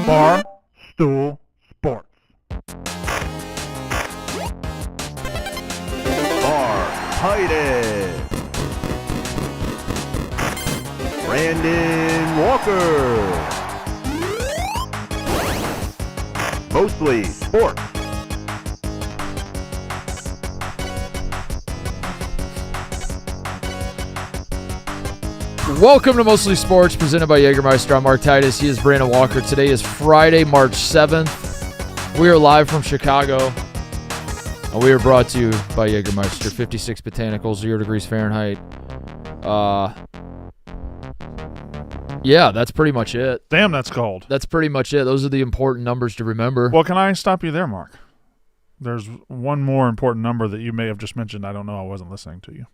Barstool Sports. Titus, Brandon Walker, Mostly Sports. Welcome to Mostly Sports, presented by Jägermeister. I'm Mark Titus. He is Brandon Walker. Today is Friday, March 7th. We are live from Chicago. And we are brought to you by Jägermeister. 56 botanicals, 0 degrees Fahrenheit. Yeah, that's pretty much it. Damn, that's cold. That's pretty much it. Those are the important numbers to remember. Well, can I stop you there, Mark? There's one more important number that you may have just mentioned. I don't know. I wasn't listening to you.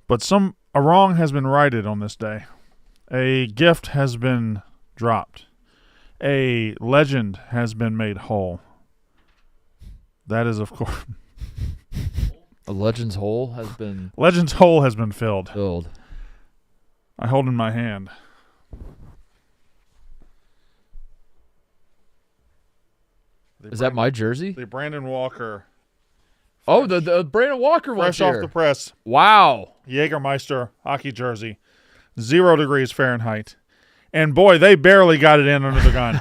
But a wrong has been righted on this day. A gift has been dropped. A legend has been made whole. That is, of course... A Legends hole has been... Legends hole has been filled. I hold in my hand. Is that my jersey? The Brandon Walker. Oh, the Brandon Walker one. Fresh off the press. Wow. Jägermeister hockey jersey. 0 degrees Fahrenheit. And boy, they barely got it in under the gun.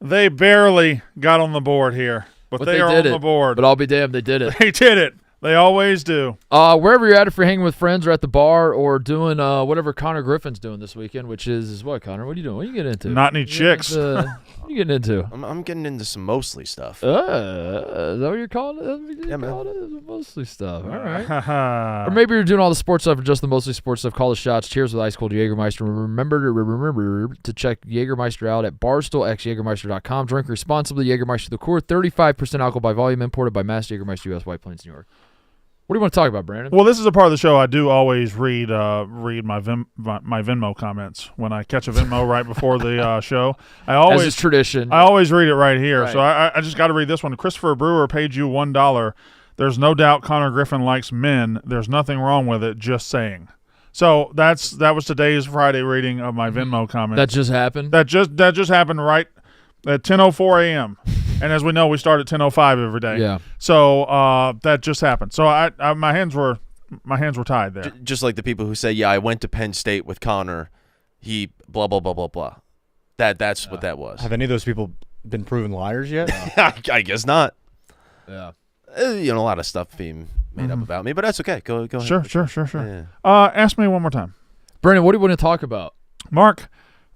They barely got on the board here. But they are on the board. But I'll be damned, they did it. They did it. They always do. Wherever you're at, if you're hanging with friends or at the bar or doing whatever Connor Griffin's doing this weekend, which is what, Connor? What are you doing? What are you getting into? Not any chicks. What are you getting into? I'm getting into some mostly stuff. Is that what you're calling it? Yeah, man. It? Mostly stuff. All right. Or maybe you're doing all the sports stuff or just the mostly sports stuff. Call the shots. Cheers with ice cold Jägermeister. Remember to check Jägermeister out at barstool.jägermeister.com. Drink responsibly. Jägermeister the core. 35% alcohol by volume. Imported by Mass Jägermeister, U.S. White Plains, New York. What do you want to talk about, Brandon? Well, this is a part of the show I do always read my Venmo comments when I catch a Venmo right before the show. As is tradition. I always read it right here. Right. So I just got to read this one. Christopher Brewer paid you $1. There's no doubt Connor Griffin likes men. There's nothing wrong with it. Just saying. So that was today's Friday reading of my Venmo comment. That just happened? That just happened right at 10:04 a.m. And as we know, we start at 10:05 every day. Yeah. So that just happened. So I my hands were tied there. Just like the people who say, "Yeah, I went to Penn State with Connor. He blah blah blah blah blah." That's what that was. Have any of those people been proven liars yet? I guess not. Yeah. A lot of stuff being made up about me, but that's okay. Go ahead. Sure. Yeah. Ask me one more time, Brandon. What do you want to talk about? Mark?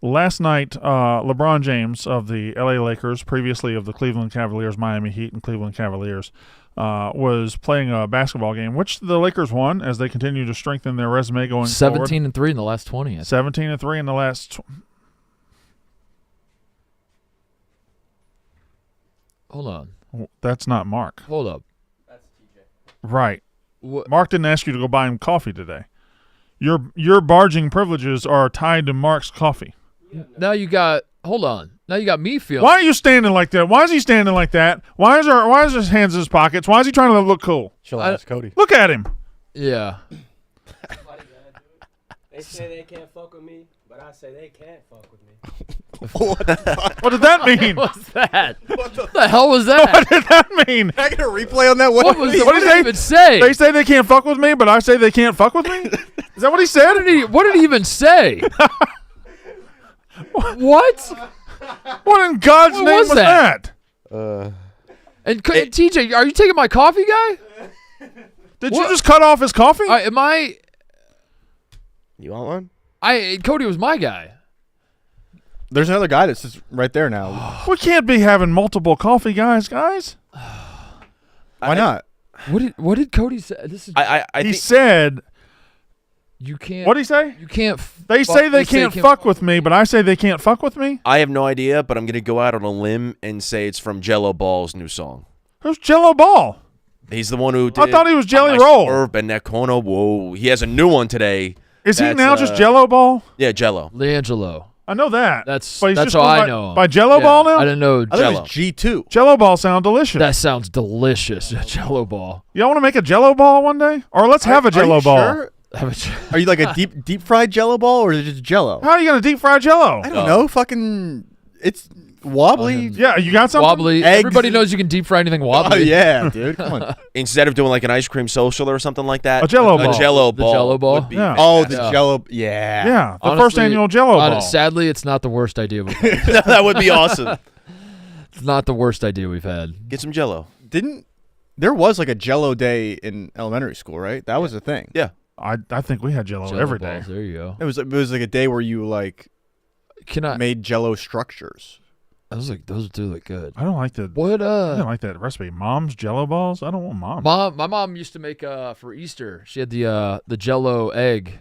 Last night, LeBron James of the L.A. Lakers, previously of the Cleveland Cavaliers, Miami Heat, and Cleveland Cavaliers, was playing a basketball game, which the Lakers won as they continue to strengthen their resume going 17-3 in the last 20. 17-3 in the last. Hold on. That's not Mark. Hold up. That's TJ. Right. What? Mark didn't ask you to go buy him coffee today. Your barging privileges are tied to Mark's coffee. Now you got. Hold on. Now you got me feeling. Why are you standing like that? Why is he standing like that? Why is his hands in his pockets? Why is he trying to look cool? She'll ask Cody. Look at him. Yeah. They say they can't fuck with me, but I say they can't fuck with me. What did that mean? What was that? What the hell was that? What did that mean? Can I get a replay on that? What was What what did did he even say? They say they can't fuck with me, but I say they can't fuck with me? Is that what he said? What did he even say? What? What in God's What name was was that? that? And TJ, are you taking my coffee, guy? Did you just cut off his coffee? Am I? You want one? Cody was my guy. There's another guy that's just right there now. We can't be having multiple coffee guys. Why not? What did Cody say? This is I He think said, you can't. what did he say? You can't. They say they can't fuck with me, but I say they can't fuck with me? I have no idea, but I'm gonna go out on a limb and say it's from Jello Ball's new song. Who's Jello Ball? He's the one who did I thought he was Jelly On My Roll. Swerve and Nekono. Whoa, he has a new one today. Is he That's, now just Jello Ball? Yeah, Jello. LeAngelo. I know that. That's But he's how just going I by, know him. By Jello Yeah, Ball now? I didn't know I thought it Jello. was G2. Jello Ball sound delicious. That sounds delicious. Jello ball. Y'all want to make a Jello Ball one day? Or let's have a Jello Ball. Sure? Are you like a deep fried Jello ball, or is it just Jello? How are you gonna deep fry Jello? I don't know. Fucking, it's wobbly. Yeah, you got something? Wobbly. Eggs. Everybody knows you can deep fry anything Oh wobbly. yeah, dude. Come on. Instead of doing like an ice cream social or something like that, A Jello ball. A Jello The ball. Jello ball? Would be Yeah. Oh, the Yeah. Jello. Yeah. Yeah, the first Honestly, annual Jello ball. Sadly, it's not the worst idea we've had. that would be awesome. It's not the worst idea we've had. Get some Jello. There was like a Jello day in elementary school, right? That was a thing. Yeah. I think we had Jello Jello every balls, day. There you go. It was like a day where you like Can I? made Jello structures. Those do look good. I don't like the. What I don't like that recipe. Mom's Jello balls. I don't want Mom's. My mom used to make for Easter. She had the Jello egg.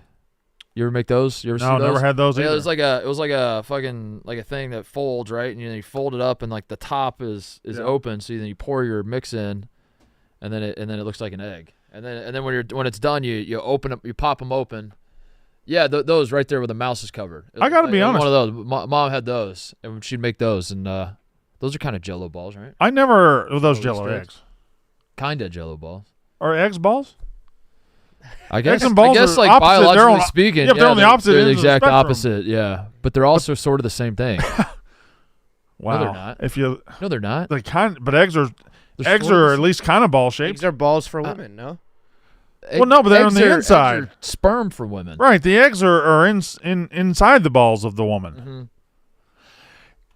You ever make those? You ever see No, those? never had those Yeah, either. it was like a fucking like a thing that folds, right? And you fold it up, and like the top is open, so then you pour your mix in, and then it looks like an egg. And then when it's done, you open up, you pop them open. Yeah, those right there where the mouse is covered. I gotta be honest. One of those. Mom had those, and she'd make those, and those are kind of Jello balls, right? I never those Oh, Jello sticks. eggs. Kinda Jello balls. Or eggs balls? I guess. and balls I guess are like opposite. They're biologically on- speaking, yeah, they're on the opposite They're the ends of the exact spectrum. opposite. Yeah, but they're also sort of the same thing. Wow. they're not. If you No, they're not. but eggs are at least kind of ball shaped. Eggs are balls for women, no? Well, no, but they're on the Eggs inside. are sperm for women. Right, the eggs are inside the balls of the woman. Mm-hmm.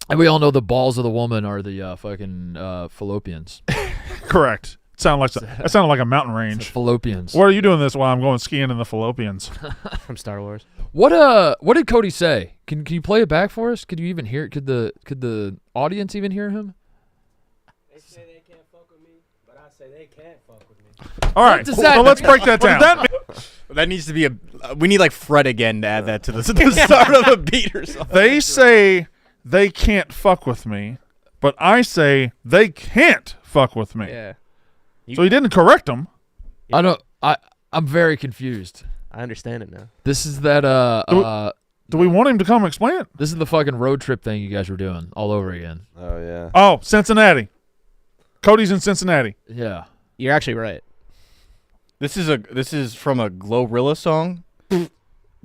And we all know the balls of the woman are the fucking fallopians. Correct. That sounded like a mountain The range. fallopians. What are you doing this while I'm going skiing in the fallopians? From Star Wars. What did Cody say? Can you play it back for us? Could you even hear it? Could the audience even hear him? They say they can't fuck with me, but I say they can't fuck with me. All right, does so that let's break that down. That needs to be we need like Fred again to add that to the start of a beat or something. They say they can't fuck with me, but I say they can't fuck with me. Yeah. So he didn't correct them. I'm very confused. I understand it now. This is that Do we want him to come explain it? this is the fucking road trip thing you guys were doing all over again. Oh yeah. Oh, Cincinnati. Cody's in Cincinnati. Yeah. You're actually right. This is from a Glorilla song.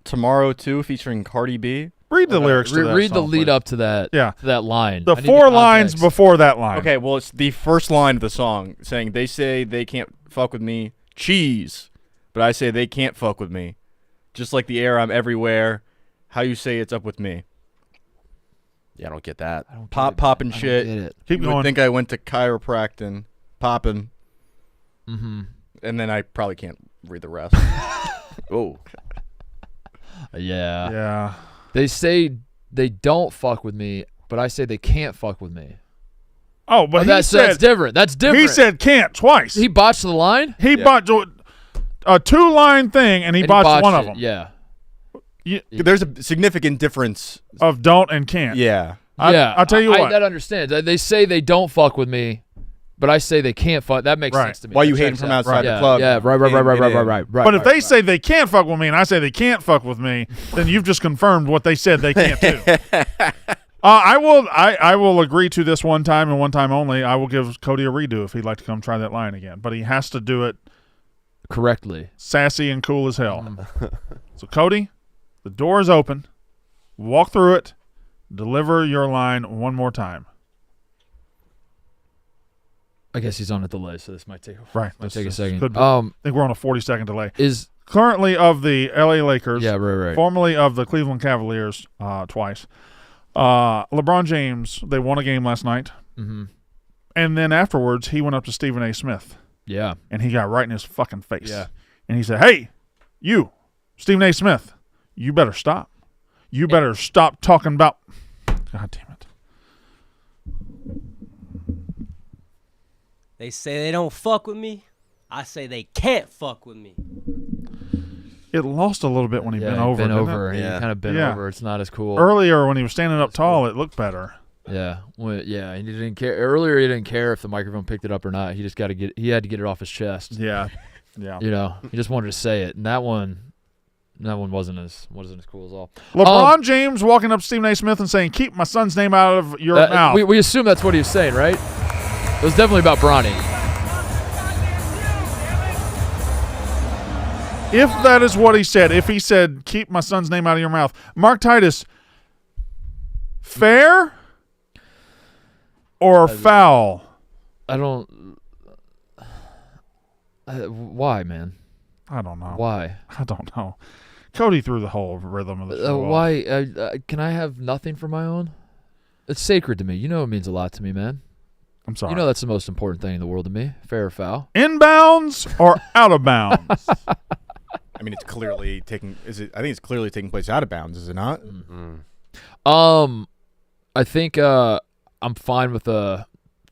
Tomorrow 2 featuring Cardi B. Read the lyrics to that Read the song, lead please. up to that. Yeah. To that line. The I need 4 lines context. before that line. Okay, well it's the first line of the song saying they say they can't fuck with me, cheese, but I say they can't fuck with me. Just like the air, I'm everywhere. How you say it's up with me? Yeah, I don't get that. I don't get Pop it, poppin' man. I don't shit. get it. Keep You going. would think I went to chiropractic, poppin', Mm-hmm. and then I probably can't read the rest. Oh. Yeah. Yeah. They say they don't fuck with me, but I say they can't fuck with me. Oh, but That's different. That's different. he said can't twice. he botched the line. He botched a 2-line thing, and he And botched one of it. them. Yeah. There's a significant difference. Of don't and can't. Yeah. I'll tell you what. That understands. They say they don't fuck with me, but I say they can't fuck. That makes Right. sense to me. Why That you hate him checks from out. outside yeah, the club? Yeah, right. But if they say they can't fuck with me and I say they can't fuck with me, then you've just confirmed what they said they can't do. I will agree to this one time and one time only. I will give Cody a redo if he'd like to come try that line again. But he has to do it correctly. sassy and cool as hell. So Cody, the door is open. Walk through it. Deliver your line one more time. I guess he's on a delay, so this might take Right. might take a This second. could be- I I think we're on a 40-second delay. is Currently of the LA Lakers. yeah, right. Formerly of the Cleveland Cavaliers twice. LeBron James, they won a game last night. Mm-hmm. And then afterwards, he went up to Stephen A. Smith, Yeah. and he got right in his fucking face. Yeah. And he said, hey, you, Stephen A. Smith, you better stop. You better stop talking about – God damn it. They say they don't fuck with me. I say they can't fuck with me. It lost a little bit when he bent Yeah, over. bent didn't it? over. Yeah. He kind of bent Yeah. over. It's not as cool. Earlier, when he was standing up tall, it looked better. Yeah. Yeah. He didn't care. Earlier, he didn't care if the microphone picked it up or not. He just he had to get it off his chest. Yeah. Yeah. You know, he just wanted to say it. And that one wasn't as cool as all. LeBron James walking up to Stephen A. Smith and saying, keep my son's name out of your mouth. We assume that's what he was saying, right? It was definitely about Bronny. If that is what he said, if he said, keep my son's name out of your mouth, Mark Titus, fair or foul? I don't. Why, man? I don't know. Why? I don't know. Cody threw the whole rhythm of the show. Why? Can I have nothing for my own? It's sacred to me. You know it means a lot to me, man. I'm sorry. You know that's the most important thing in the world to me. Fair or foul? Inbounds or out of bounds? I mean, it's clearly taking. I think it's clearly taking place out of bounds, is it not? I think I'm fine with the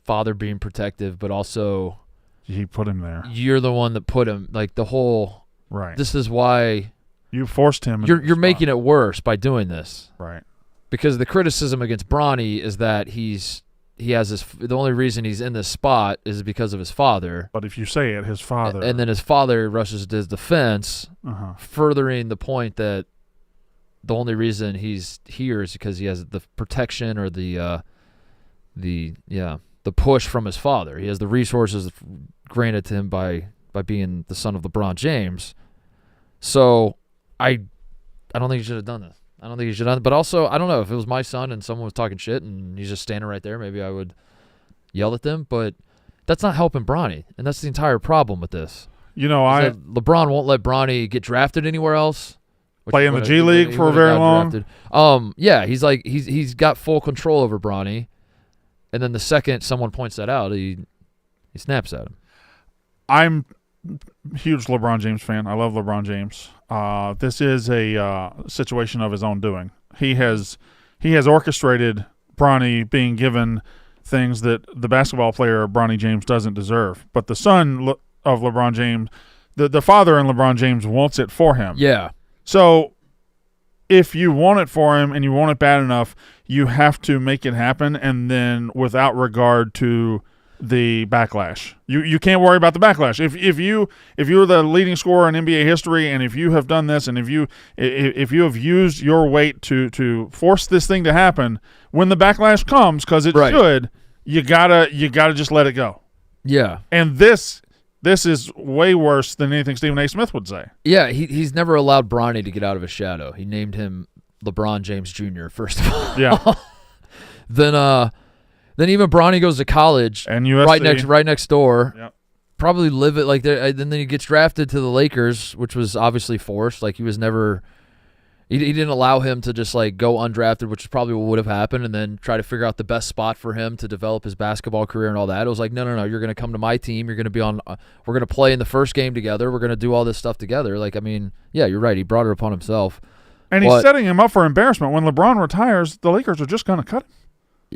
father being protective, but also He put him there. you're the one that put him. Like the whole. Right. This is why You forced him. you're making it worse by doing this. Right. Because the criticism against Bronny is that the only reason he's in this spot is because of his father. But if you say it, his father. And then his father rushes to his defense, Uh-huh. furthering the point that the only reason he's here is because he has the protection or the push from his father. He has the resources granted to him by being the son of LeBron James. So I don't think he should have done this. I don't think he should have. But also, I don't know, if it was my son and someone was talking shit and he's just standing right there, maybe I would yell at them. But that's not helping Bronny, and that's the entire problem with this. You know, Is that LeBron won't let Bronny get drafted anywhere else. Play in the G League for very long. Drafted. Yeah, he's got full control over Bronny, and then the second someone points that out, he snaps at him. I'm a huge LeBron James fan. I love LeBron James. This is a situation of his own doing. He has orchestrated Bronny being given things that the basketball player Bronny James doesn't deserve. But the son of LeBron James, the father in LeBron James wants it for him. Yeah. So if you want it for him and you want it bad enough, you have to make it happen, and then without regard to the backlash. You can't worry about the backlash. If you're the leading scorer in NBA history, and if you have done this, and if you have used your weight to force this thing to happen, when the backlash comes, because it should, you gotta just let it go. Yeah. And this is way worse than anything Stephen A. Smith would say. Yeah, he's never allowed Bronny to get out of his shadow. He named him LeBron James Jr. first of all. Yeah. Then even Bronny goes to college And USC. right next door. Yep. Probably live it like there. And then he gets drafted to the Lakers, which was obviously forced. Like he was never. He didn't allow him to just like go undrafted, which is probably what would have happened, and then try to figure out the best spot for him to develop his basketball career and all that. It was like, no, you're going to come to my team. You're going to be on. We're going to play in the first game together. We're going to do all this stuff together. Like, I mean, yeah, you're right. He brought it upon himself. And he's setting him up for embarrassment. When LeBron retires, the Lakers are just going to cut him.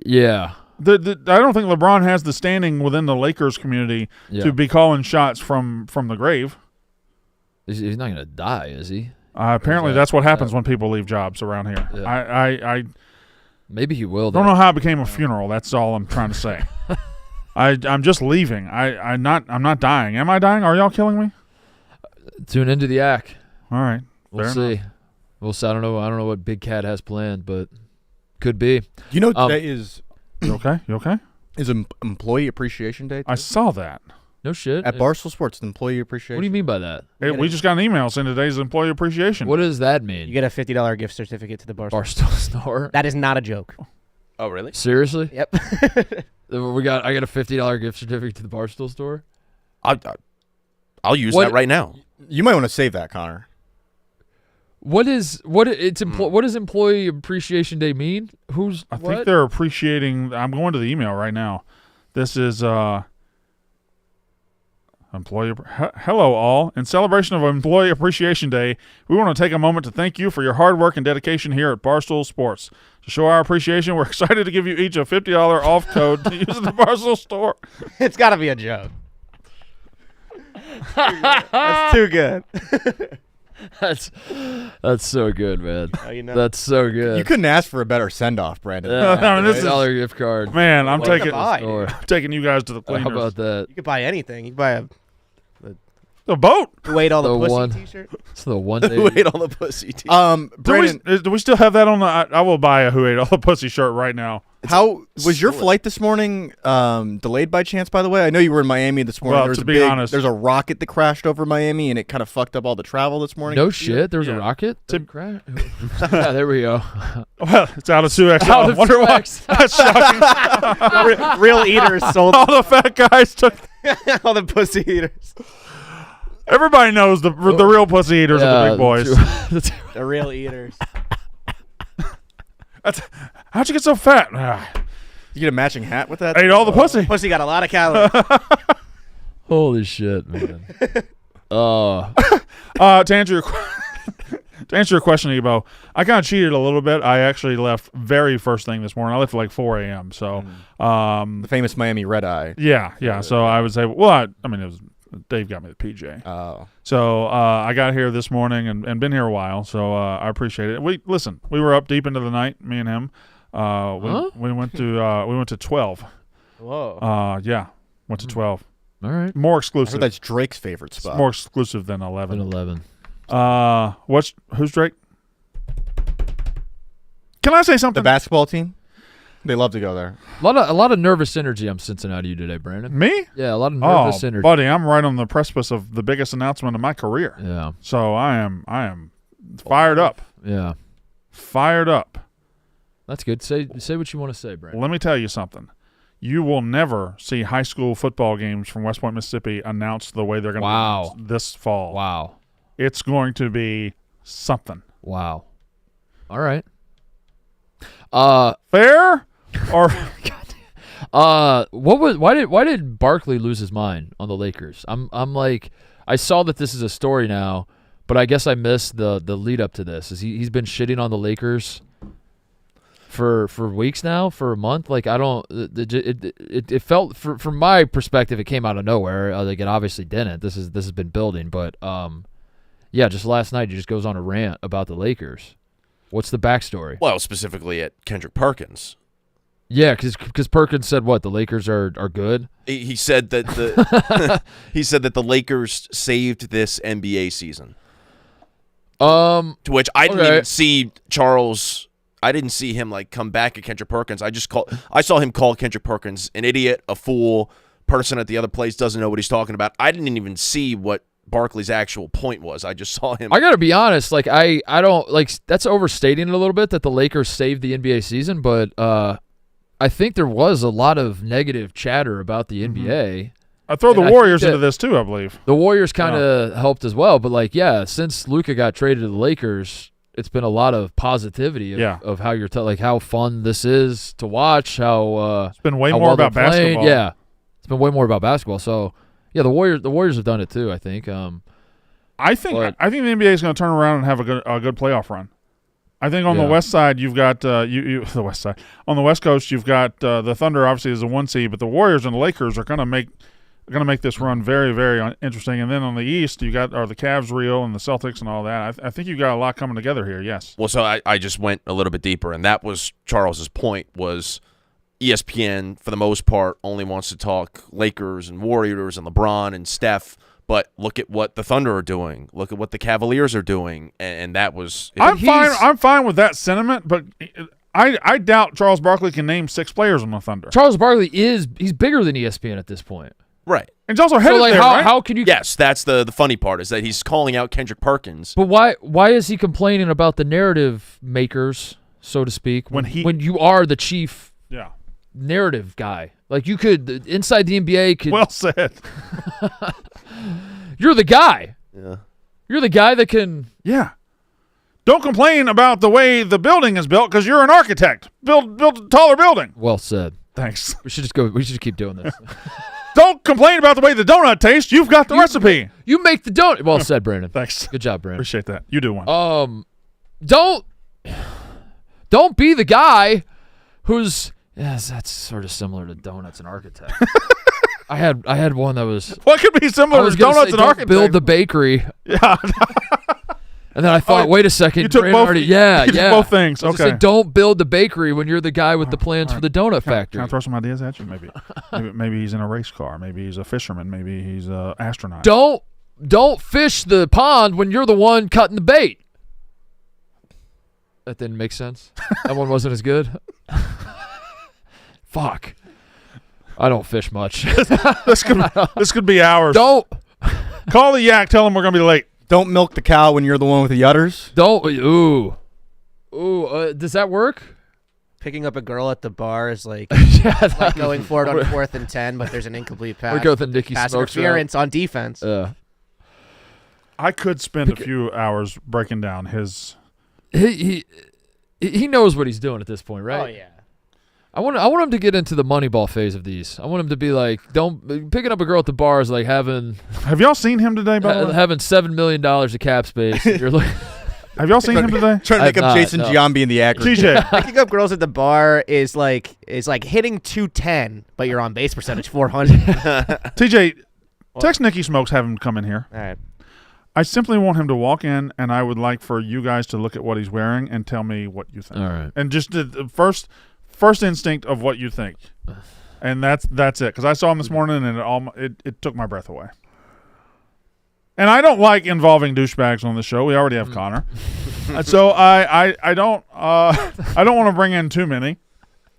Yeah. I don't think LeBron has the standing within the Lakers community to be calling shots from the grave. He's not going to die, is he? Apparently, that's what happens when people leave jobs around here. Yeah. I Maybe he will. don't know how it became a funeral. That's all I'm trying to say. I'm just leaving. I'm not dying. Am I dying? Are y'all killing me? Tune into the act. All right. We'll Fair see. enough. We'll see. I don't know what Big Cat has planned, but could be. You know, today is You okay? You okay? Employee Appreciation Day. I saw that. No shit. At Barstool Sports, the Employee Appreciation. What do you mean by that? Hey, we just got an email saying today's employee appreciation. What does that mean? You get a $50 gift certificate to the Barstool. Barstool store? That is not a joke. Oh, really? Seriously? Yep. I got a $50 gift certificate to the Barstool store. I'll use What- that right now. You might want to save that, Connor. What does Employee Appreciation Day mean? I think they're appreciating. I'm going to the email right now. This is employee. Hello, all. In celebration of Employee Appreciation Day, we want to take a moment to thank you for your hard work and dedication here at Barstool Sports. To show our appreciation, we're excited to give you each a $50 off code to use at the Barstool store. It's got to be a joke. That's too good. That's so good, man. Oh, you know. That's so good. You couldn't ask for a better send off, Brandon. Yeah, I mean, this is- $50 gift card. Man, I'm What taking to buy? Store. taking you guys to the How cleaners. about that? You could buy anything. You could buy The boat. a Wait All the The Pussy one- t-shirt. It's the one day. Who ate all the pussy? Do Brandon, we still have that on the? I will buy a Who Ate All the Pussy shirt right now. How was your split. flight this morning delayed by chance, by the way? I know you were in Miami this morning. Well, to be honest- there's a rocket that crashed over Miami, and it kind of fucked up all the travel this morning. No shit. There was a rocket. Yeah, there we go. Well, it's out of 2X. Out of Wonder why. 2X. That's shocking. Real eaters sold All the fat guys took. all the pussy eaters. Everybody knows the real pussy eaters are the big boys. The real eaters. How'd you get so fat? Ah, You get a matching hat with that? ate all the pussy. Pussy got a lot of calories. Holy shit, man. To answer your question, Ebo, I kind of cheated a little bit. I actually left very first thing this morning. I left at like 4 a.m. So, The famous Miami red eye. yeah. So I would say, well, I mean, it was Dave got me the PJ. Oh. So I got here this morning and been here a while. So I appreciate it. We were up deep into the night, me and him. We went to 12. Whoa. Yeah, went to 12. All right. More I exclusive. heard that's Drake's favorite spot. More exclusive than 11. 11. Who's Drake? Can I say The something? basketball team? They love to go there. A lot of nervous energy I'm sensing out of you today, Brandon. Me? Yeah, a lot of nervous energy. buddy, I'm right on the precipice of the biggest announcement of my career. Yeah. So I am fired up. Yeah. Fired up. That's good. Say what you want to say, Brandon. Let me tell you something. You will never see high school football games from West Point, Mississippi announced the way they're going to Wow. be this fall. Wow. It's going to be something. Wow. All right. Fair? Or why did Barkley lose his mind on the Lakers? I'm like, I saw that this is a story now, but I guess I missed the lead up to this. He's been shitting on the Lakers for weeks now, for a month. Like, I don't. It felt, from my perspective, it came out of nowhere. Like, it obviously didn't. This has been building, but yeah, just last night he just goes on a rant about the Lakers. What's the backstory? Well, specifically at Kendrick Perkins. Yeah, because Perkins said what, the Lakers are good. He said that the Lakers saved this NBA season. To which I didn't even see Charles. I didn't see him like come back at Kendrick Perkins. I saw him call Kendrick Perkins an idiot, a fool, person at the other place doesn't know what he's talking about. I didn't even see what Barkley's actual point was. I just saw him. I gotta be honest, like I don't like, that's overstating it a little bit that the Lakers saved the NBA season, but I think there was a lot of negative chatter about the NBA. I throw the And I Warriors think into this too, I believe. The Warriors kind of helped as well, but like, yeah, since Luka got traded to the Lakers, it's been a lot of positivity of how you're like how fun this is to watch. How it's been way how more well about they're playing. basketball. Yeah, it's been way more about basketball. So yeah, the Warriors have done it too, I think. I think the NBA is going to turn around and have a good playoff run. I think on the west side you've got the west side. On the west coast you've got the Thunder obviously as a 1 seed, but the Warriors and the Lakers are going to make this run very, very interesting. And then on the east you got the Cavs, Rio, and the Celtics and all that. I think you've got a lot coming together here. Yes. Well, so I just went a little bit deeper, and that was Charles's point. Was ESPN for the most part only wants to talk Lakers and Warriors and LeBron and Steph. But look at what the Thunder are doing. Look at what the Cavaliers are doing, and that was. I'm fine with that sentiment, but I doubt Charles Barkley can name 6 players on the Thunder. Charles Barkley he's bigger than ESPN at this point. Right. And he's also headed like there, right? how can you? Yes, that's the funny part is that he's calling out Kendrick Perkins. But why is he complaining about the narrative makers, so to speak, when you are the chief narrative guy? Like, you could inside the NBA could. Well said. You're the guy. Yeah. You're the guy that can. Yeah. Don't complain about the way the building is built because you're an architect. Build a taller building. Well said. Thanks. We should just go. We should just keep doing this. Don't complain about the way the donut tastes. You've got the recipe. You make the donut. Well said, Brandon. Thanks. Good job, Brandon. Appreciate that. You do one. Don't be the guy who's. Yes, that's sort of similar to donuts and architect. I had one that was. What could be similar to donuts and architect? Build the bakery. Yeah. And then I thought, wait a second. You took both. You took both things. I was Okay. say, don't build the bakery when you're the guy with the plans for the donut factory. Can I throw some ideas at you? Maybe he's in a race car. Maybe he's a fisherman. Maybe he's an astronaut. Don't fish the pond when you're the one cutting the bait. That didn't make sense. That one wasn't as good. Fuck. I don't fish much. This could be hours. Don't. Call the yak. Tell him we're gonna be late. Don't milk the cow when you're the one with the udders. Don't. Ooh. Does that work? Picking up a girl at the bar is like, Yeah. like going for it on 4th and 10, but there's an incomplete pass. We go with the Nicky pass Smokes interference on defense. I could spend a few hours breaking down his. He knows what he's doing at this point, right? Oh yeah. I want him to get into the Moneyball phase of these. I want him to be like, picking up a girl at the bar is like having. Have y'all seen him today? By the way? Having $7 million of cap space. You're like, have y'all seen him today? Trying to make up Jason no. Giambi in the aggregate. TJ, Picking up girls at the bar is like hitting 210, but you're on base percentage 400. TJ, text Nicky Smokes. Have him come in here. All right. I simply want him to walk in, and I would like for you guys to look at what he's wearing and tell me what you think. all right. And just the first instinct of what you think, and that's it. Because I saw him this morning, and it took my breath away. And I don't like involving douchebags on the show. We already have Connor, so I don't want to bring in too many.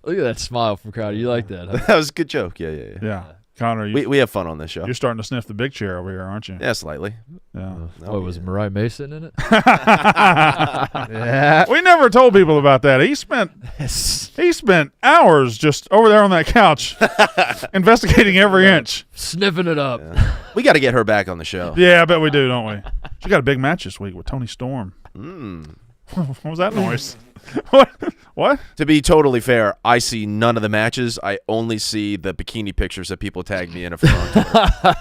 Look at that smile from Crowder. You like that? Huh? That was a good joke. Yeah. Yeah, Connor, We have fun on this show. you're starting to sniff the big chair over here, aren't you? Yeah, slightly. Yeah. What was Mariah May sitting in it? Yeah. We never told people about that. He spent hours just over there on that couch investigating every inch. Sniffing it up. We got to get her back on the show. Yeah, I bet we do, don't we? She got a big match this week with Tony Storm. Mm. What was that noise? What? To be totally fair, I see none of the matches. I only see the bikini pictures that people tag me in on Twitter.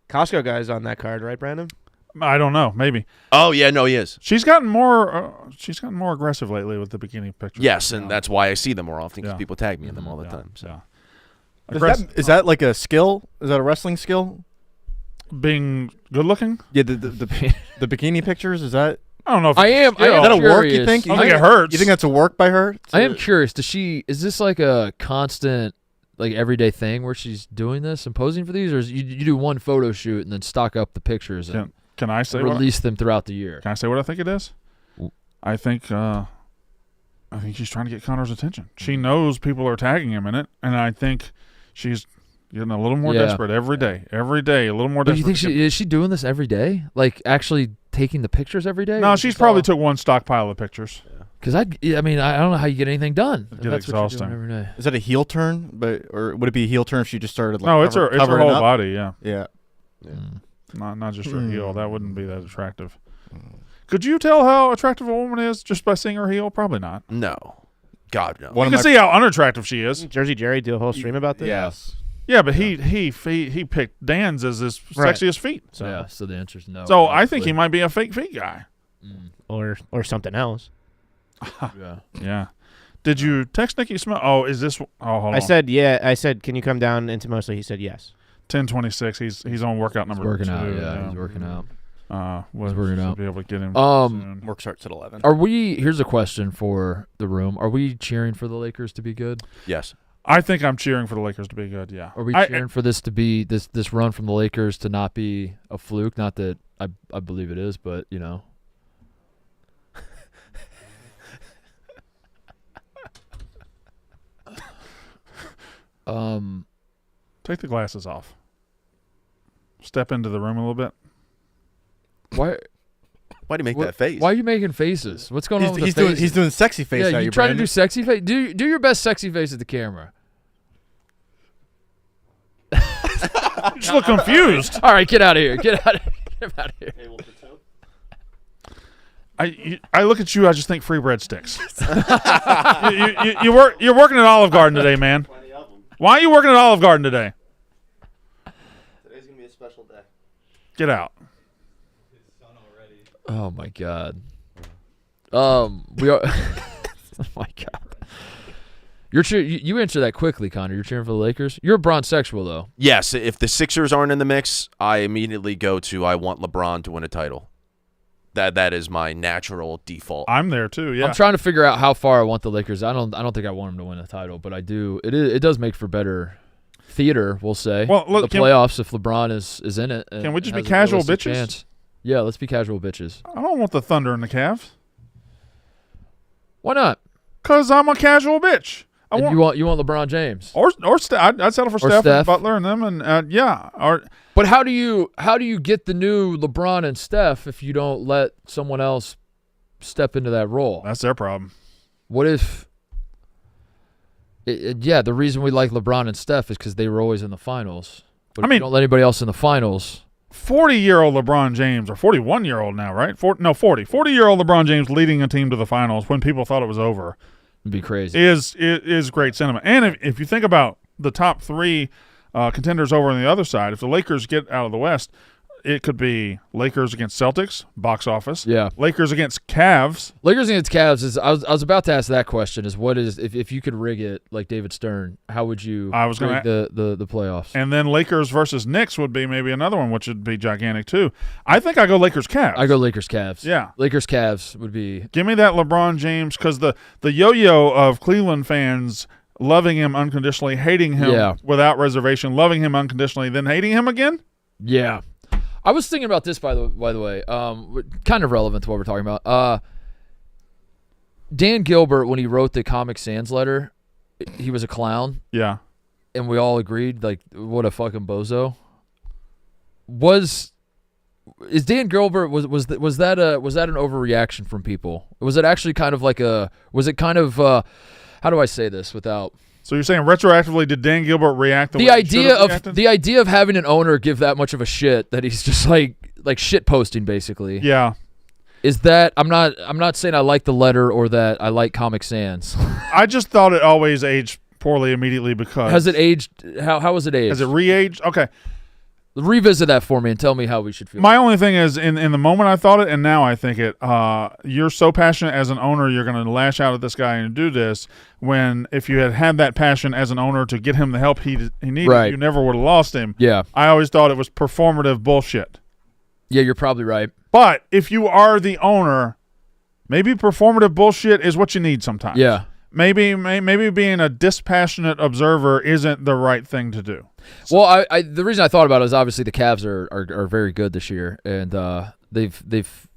Costco guy's on that card, right, Brandon? I don't know. Maybe Oh yeah, no, he is. she's gotten more. She's gotten more aggressive lately with the bikini pictures. Yes, Yeah. and that's why I see them more often because Yeah. people tag me in them all the Yeah, time. So. yeah. Is that like a skill? Is that a wrestling skill? Being good looking. Yeah, the bikini pictures, is that I don't know. If I am. skill. is that a work, you curious. think? I don't think it hurts. You think that's a work by her? I am curious. Is this like a constant, like everyday thing where she's doing this and posing for these, or is you do one photo shoot and then stock up the pictures and Can I say what? release them throughout the year? Can I say what I think it is? I think she's trying to get Connor's attention. She knows people are tagging him in it, and I think she's getting a little more desperate every day. Every day, a little more But desperate. you think is she doing this every day? Like actually taking the pictures every day? No, she's probably took one stockpile of pictures. Because I don't know how you get anything done. if Get that's what you're exhausting. doing every day. Is that a heel turn? Or would it be a heel turn if she just started like No, it's her covering whole up? body. Yeah, Yeah. not just her heel. That wouldn't be that attractive. Could you tell how attractive a woman is just by seeing her heel? Probably not. No, God no. One You of can my see how unattractive she is. Didn't Jersey Jerry do a whole stream about this? Yes. Yeah, but he picked Dan's as his Right. sexiest feet. So, Yeah, so the answer is no. so I think he might be a fake feet guy. Or something else. Yeah. Yeah. Did you text Nicky Smith? Oh, is this? Oh, hold on. I said, yeah. I said, can you come down into Mostly? He said yes. 10:26. He's on workout number He's working 2. out. Yeah, he's working out. We'll working out. be able to get him. soon. Work starts at 11. Here's a question for the room. Are we cheering for the Lakers to be good? Yes. I think I'm cheering for the Lakers to be good. Yeah. Are we cheering for this to be this run from the Lakers to not be a fluke? Not that I believe it is, but you know. Take the glasses off. Step into the room a little bit. Why Why'd he make that face? Why are you making faces? What's going on with He's the doing faces? he's doing sexy face. Yeah, at you trying to Brandon. do sexy face? Do your best sexy face at the camera. You just look confused. All right, get out of here. Get out of here. Get out of here. I look at you. I just think free breadsticks. You're working at Olive Garden today, man. Why are you working at Olive Garden today? Today's gonna be a special day. Get out. Oh my God. We are. Oh my God. You answer that quickly, Connor. You're cheering for the Lakers. You're a bronzexual though. Yes, if the Sixers aren't in the mix, I immediately go to I want LeBron to win a title. That is my natural default. I'm there too. Yeah. I'm trying to figure out how far I want the Lakers. I don't think I want them to win a title, but I do. It does make for better theater, we'll say. Well, look, the playoffs if LeBron is in it. Can we just be has a casual realistic bitches? chance. Yeah, let's be casual bitches. I don't want the Thunder and the Cavs. Why not? 'Cause I'm a casual bitch. You want LeBron James or I'd settle for Steph and Butler and them and But how do you get the new LeBron and Steph if you don't let someone else step into that role? That's their problem. What if? The reason we like LeBron and Steph is because they were always in the finals. But if you don't let anybody else in the finals. 40-year-old LeBron James, or 41-year-old now, right? 40-year-old LeBron James leading a team to the finals when people thought it was over. It'd be crazy. Is great sentiment. And if you think about the top three contenders over on the other side, if the Lakers get out of the West, it could be Lakers against Celtics, box office. Yeah. Lakers against Cavs. Lakers against Cavs is. I was about to ask that question. Is what is if you could rig it like David Stern? How would you? I was going to the playoffs. And then Lakers versus Knicks would be maybe another one, which would be gigantic too. I think I go Lakers Cavs. I go Lakers Cavs. Yeah. Lakers Cavs would be. Give me that LeBron James because the yo-yo of Cleveland fans loving him unconditionally, hating him without reservation, loving him unconditionally, then hating him again. Yeah. I was thinking about this, by the way, kind of relevant to what we're talking about. Dan Gilbert, when he wrote the Comic Sans letter, he was a clown. Yeah. And we all agreed, like, what a fucking bozo. Is Dan Gilbert, was that an overreaction from people? Was it actually kind of like how do I say this without... So you're saying retroactively, did Dan Gilbert react the idea of having an owner give that much of a shit that he's just like shit posting basically? Yeah. Is that I'm not saying I like the letter or that I like Comic Sans. I just thought it always aged poorly immediately because has it aged? How has it aged? Has it re-aged? Okay. Revisit that for me and tell me how we should feel. My only thing is, in the moment I thought it, and now I think it. You're so passionate as an owner, you're going to lash out at this guy and do this. When if you had that passion as an owner to get him the help he needed, you never would have lost him. Yeah, I always thought it was performative bullshit. Yeah, you're probably right. But if you are the owner, maybe performative bullshit is what you need sometimes. Yeah. Maybe being a dispassionate observer isn't the right thing to do. Well, the reason I thought about it is obviously the Cavs are very good this year, and they've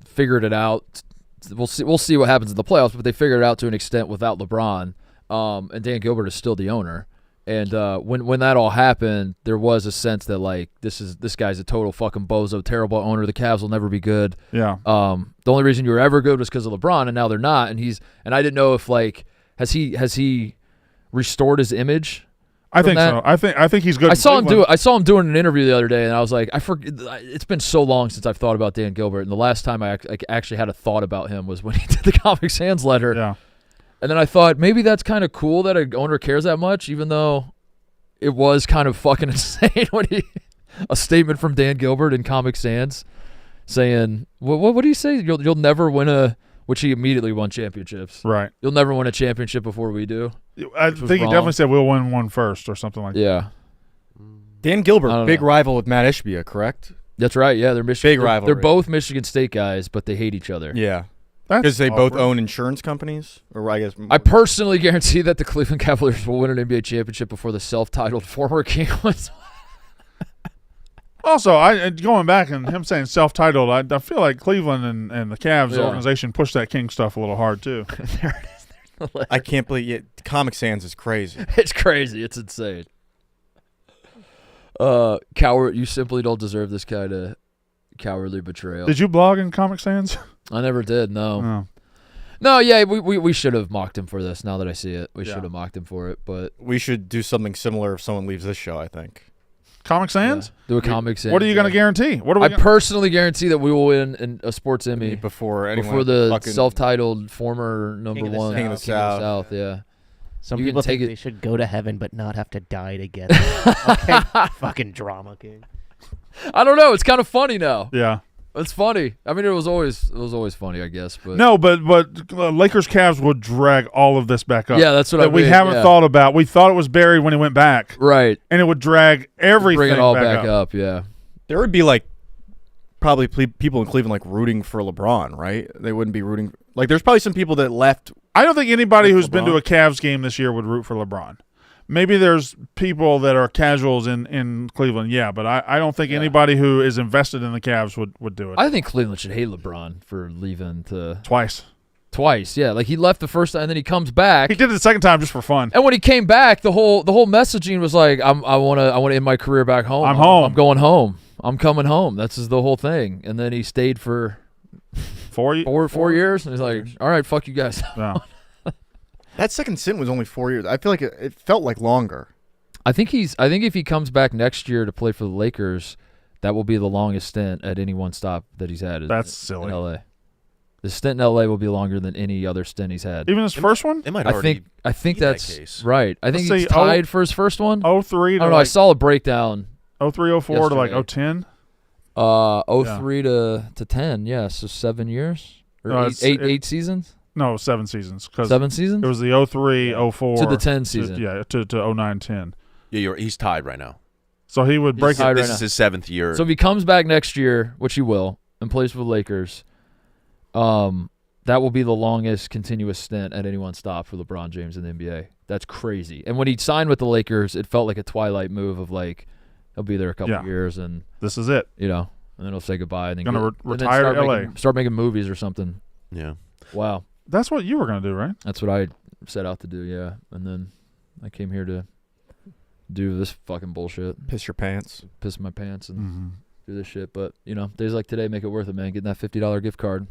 figured it out. We'll see what happens in the playoffs, but they figured it out to an extent without LeBron. And Dan Gilbert is still the owner. And when that all happened, there was a sense that like this guy's a total fucking bozo, terrible owner. The Cavs will never be good. Yeah. The only reason you were ever good was because of LeBron, and now they're not. And I didn't know if like has he restored his image. I think so. I think he's good. I saw him doing an interview the other day, and I was like, it's been so long since I've thought about Dan Gilbert, and the last time I actually had a thought about him was when he did the Comic Sans letter. Yeah. And then I thought maybe that's kind of cool that an owner cares that much, even though it was kind of fucking insane when a statement from Dan Gilbert in Comic Sans saying, what do you say? You'll never win which he immediately won championships. Right. You'll never win a championship before we do. I think he definitely said we'll win one first or something like that. Yeah. Dan Gilbert, big rival with Matt Ishbia, correct? That's right. Yeah, they're Michigan. Big rivalry. They're both Michigan State guys, but they hate each other. Yeah. Because they both own insurance companies? Or I guess I personally guarantee that the Cleveland Cavaliers will win an NBA championship before the self-titled former king wins. Also, going back and him saying self-titled, I feel like Cleveland and the Cavs organization pushed that king stuff a little hard too. There it is. I can't believe it. Comic Sans is crazy. It's crazy. It's insane. Coward, you simply don't deserve this kind of cowardly betrayal. Did you blog in Comic Sans? I never did. No. No. No, yeah, we should have mocked him for this. Now that I see it, we should have mocked him for it. But we should do something similar if someone leaves this show, I think. Comic Sans? Yeah, do a Comic Sans. What are you going to guarantee? I personally guarantee that we will win a sports Emmy before the self-titled former number one King of the South. Yeah. Some people think they should go to heaven but not have to die together. Okay, fucking drama king. I don't know. It's kind of funny now. Yeah. It's funny. I mean, it was always funny, I guess. But no, but Lakers Cavs would drag all of this back up. Yeah, that's what I mean. We haven't thought about. We thought it was buried when he went back. Right. And it would drag everything bring it all back up. Yeah. There would be probably people in Cleveland rooting for LeBron, right? They wouldn't be rooting. There's probably some people that left. I don't think anybody who's been to a Cavs game this year would root for LeBron. Maybe there's people that are casuals in Cleveland, but I don't think anybody who is invested in the Cavs would do it. I think Cleveland should hate LeBron for leaving to twice. Twice, yeah. Like he left the first time, and then he comes back. He did it the second time just for fun. And when he came back, the whole messaging was like, I want to end my career back home. I'm home. I'm going home. I'm coming home. That's the whole thing. And then he stayed for 4 years, and he's like, all right, fuck you guys. Yeah. That second stint was only 4 years. I feel like it felt like longer. I think if he comes back next year to play for the Lakers, that will be the longest stint at any one stop that he's had. That's silly. In LA. The stint in LA will be longer than any other stint he's had. Even his first one? It might I already think be that that's case. right. I think Let's he's say tied for his first one. 03 I to don't know. I saw a breakdown. 03, 04 to like yesterday. 010. 03 to 10. Yeah, so 7 years or No, eight seasons. No, 7 seasons. 7 seasons. It was the 03, 04 to the 10 season. to 09, 10. Yeah, he's tied right now. So he would break tied it. This right is now. his 7th year. So if he comes back next year, which he will, and plays for the Lakers, that will be the longest continuous stint at any one stop for LeBron James in the NBA. That's crazy. And when he signed with the Lakers, it felt like a twilight move of like he'll be there a couple years and This is it. and then he'll say goodbye and then Gonna and then retire start to LA. start making movies or something. yeah. Wow, That's what you were going to do, right? that's what I set out to do. Yeah, and then I came here to do this fucking bullshit, Piss your pants. piss my pants and Mm-hmm. do this shit. But days like today make it worth it, man. Getting that $50 gift card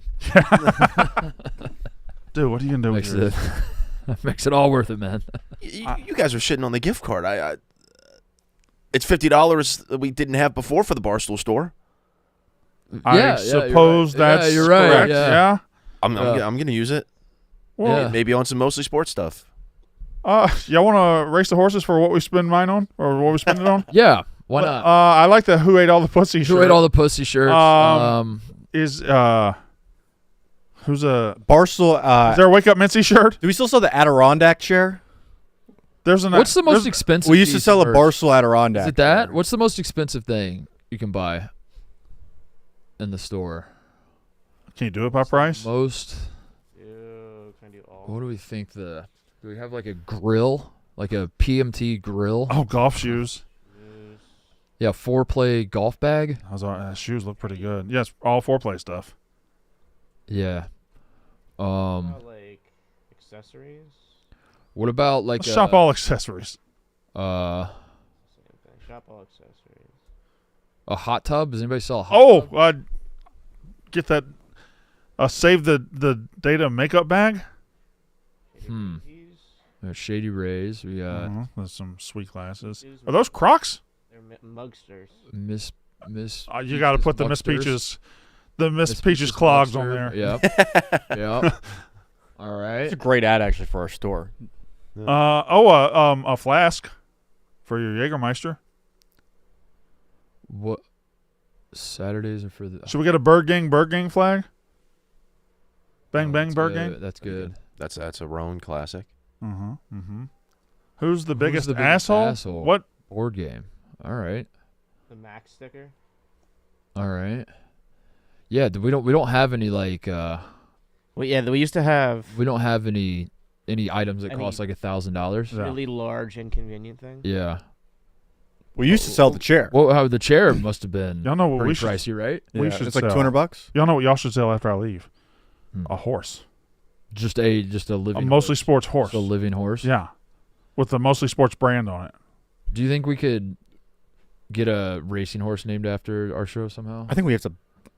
Dude, what are you going to do makes with it makes it all worth it, man. You guys are shitting on the gift card. It's $50 that we didn't have before for the Barstool store. I suppose that's you're right. correct. Yeah. I'm going to use it. Well, Yeah. Maybe on some mostly sports stuff. y'all want to race the horses for what we spend mine on or what we spend it on? Yeah, why not? I like the Who Ate All the Pussy shirt. Who ate all the pussy shirts? Is who's a Barstool. is there a Wake Up Mincy shirt? Do we still sell the Adirondack chair? There's an What's the most expensive? We used to piece sell of a merch? Barstool Adirondack. Is it that? chair. What's the most expensive thing you can buy in the store? Can you do it by price? Most. What do we think? Do we have like a grill, like a PMT grill? Oh, golf shoes. Yeah, 4-play golf bag. Shoes look pretty good. Yes, all 4-play stuff. Yeah. Like accessories. What about like Let's shop all accessories. Same thing. Shop all accessories. a hot tub? Does anybody sell a hot tub? Get that. Save the data makeup bag. Shady Rays. We got There's some sweet glasses. Are those Crocs? They're mugsters. Miss. You got to put the Miss Peaches, clogs on there. Yep. Yep. All right. It's a great ad actually for our store. A flask for your Jägermeister. What? Saturdays are for the. Should we get a Bird Gang flag? Bang Oh, bang that's Bird good. Gang. That's good. That's a Roan classic. Who's the biggest, the biggest asshole? asshole? What? Board game. All right. The Mac sticker. All right. Yeah. We don't have any like. Well, yeah, we used to have We don't have any items that Any- cost like $1,000. Yeah. Really large, inconvenient thing. Yeah. We used to sell the chair. Well, how the chair must have been Y'all know what pretty we should. pricey, right? we Yeah, should it's like sell. $200. Y'all know what y'all should sell after I leave? Hmm. A horse. Just a living. A mostly horse. sports horse. Just a living horse. Yeah. With the mostly sports brand on it. Do you think we could get a racing horse named after our show somehow? I think we have to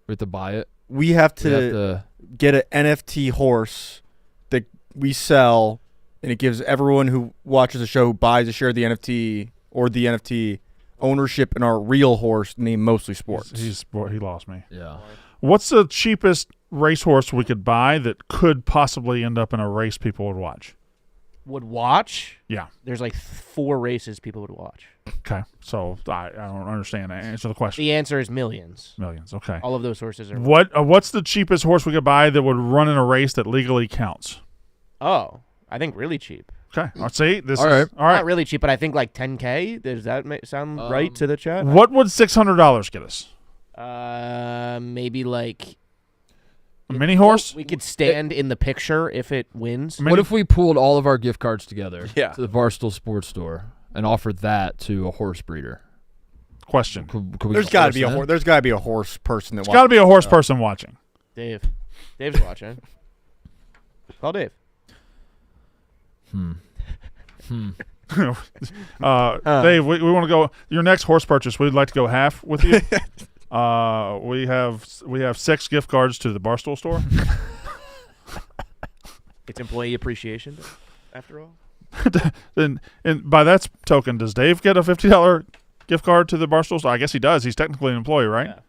We have to buy it. we have We have to to. get an NFT horse that we sell, and it gives everyone who watches the show, who buys a share of the NFT or the NFT, ownership in our real horse named Mostly Sports. He lost me. Yeah. What's the cheapest racehorse we could buy that could possibly end up in a race people would watch? would watch. Yeah. There's like 4 races people would watch. Okay. So I don't understand. Answer the question. The answer is millions. Millions. Okay. All of those horses are. What's the cheapest horse we could buy that would run in a race that legally counts? Oh, I think really cheap. Okay. See, this All is right. all right. Not really cheap, but I think like 10K. Does that sound right to the chat? What would $600 get us? Maybe like A mini horse? we could stand in the picture if it wins. What if we pooled all of our gift cards together Yeah. to the Barstool Sports Store and offered that to a horse breeder? Question. Could we There's get got to horse be a in? horse. There's got to be a horse person that There's got to wants. be a horse person watching. Dave's watching. Call Dave. Dave, we want to go. Your next horse purchase, we'd like to go half with you. We have 6 gift cards to the Barstool store. It's Employee Appreciation Day, after all. and by that token, does Dave get a $50 gift card to the Barstool store? I guess he does. He's technically an employee, right? Yeah.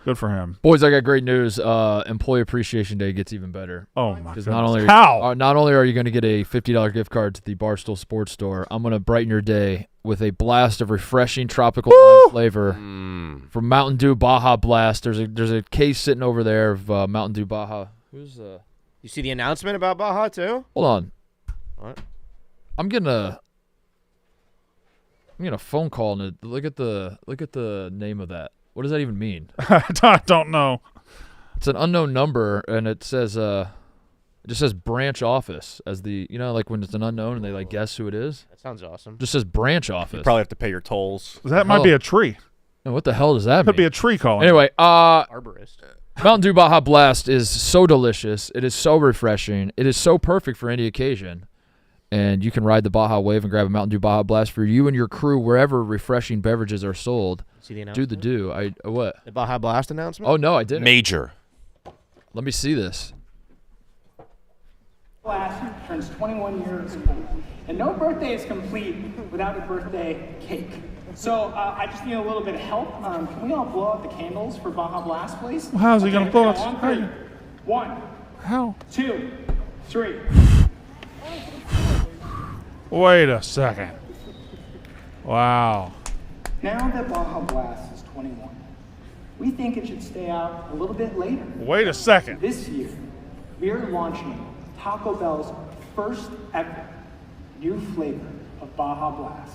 Good for him. Boys, I got great news. Employee Appreciation Day gets even better. Oh, my Because goodness. not only are you going to get a $50 gift card to the Barstool Sports Store, I'm going to brighten your day with a blast of refreshing tropical lime flavor from Mountain Dew Baja Blast. There's a case sitting over there of Mountain Dew Baja. You see the announcement about Baja too? Hold on. What? I'm getting a phone call and look at the name of that. What does that even mean? I don't know. It's an unknown number, and it says it just says branch office as the like when it's an unknown and they like guess who it is. That sounds awesome. It just says branch office. You probably have to pay your tolls. That might be a tree. And what the hell does that Could be mean? a tree calling. Anyway, Arborist. Mountain Dew Baja Blast is so delicious. It is so refreshing. It is so perfect for any occasion. And you can ride the Baja wave and grab a Mountain Dew Baja Blast for you and your crew wherever refreshing beverages are sold. See the Do announcement? the do. What? The Baja Blast announcement? Oh, no, I didn't. Major. Let me see this. Blast turns 21 years old. And no birthday is complete without a birthday cake. So I just need a little bit of help. Can we all blow out the candles for Baja Blast, please? Well, how's he going to blow it? On 3. 1, How? 2, 3. Wait a second. Wow. Now that Baja Blast is 21, we think it should stay out a little bit later. Wait a second. This year, we are launching Taco Bell's first ever new flavor of Baja Blast.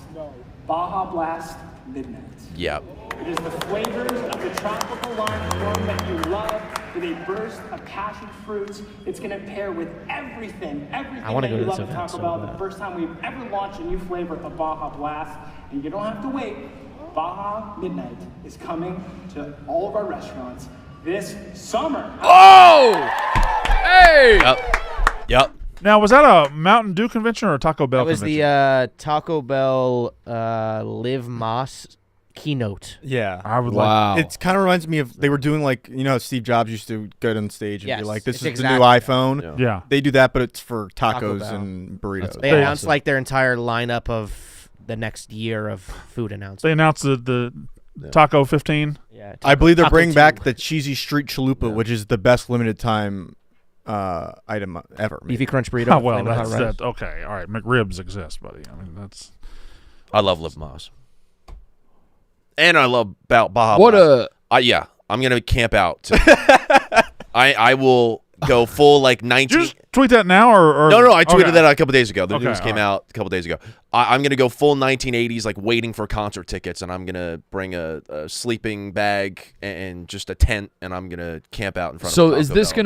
Baja Blast Midnight. Yep. It is the flavors of the tropical lime storm that you love with a burst of passion fruits. It's going to pair with everything I wanna that go you to this love at event Taco so Bell. bad. The first time we've ever launched a new flavor of Baja Blast. And you don't have to wait. Baja Midnight is coming to all of our restaurants this summer. Oh! Hey! Yep. Now, was that a Mountain Dew convention or a Taco Bell That was convention? the Taco Bell Liv Moss keynote. Yeah. I would Wow. It kind of reminds me of they were doing like Steve Jobs used to go on stage and Yes, be like, "This it's is exactly the new iPhone." Yeah. Yeah. They do that, but it's for Taco tacos Bell. and burritos. They They- announced like their entire lineup of the next year of food announcements. They announced the Taco 15. Yeah, I believe they're Taco bringing 2. back the cheesy street chalupa, which is the best limited time item ever. Beefy Crunch burrito. Oh, well, Flamin' Hot that's Rice. that. Okay, all right. McRibs exist, buddy. I mean, that's I love Liv Moss. And I love Baja What Blast. a... Yeah, I'm going to camp out. Too. I will go full like 19. Did you just tweet that now or No, I tweeted okay. that a couple days ago. The Okay, news came all right. out a couple days ago. I'm going to go full 1980s, like waiting for concert tickets, and I'm going to bring a sleeping bag and just a tent, and I'm going to camp out in front of So Taco is this Bell. going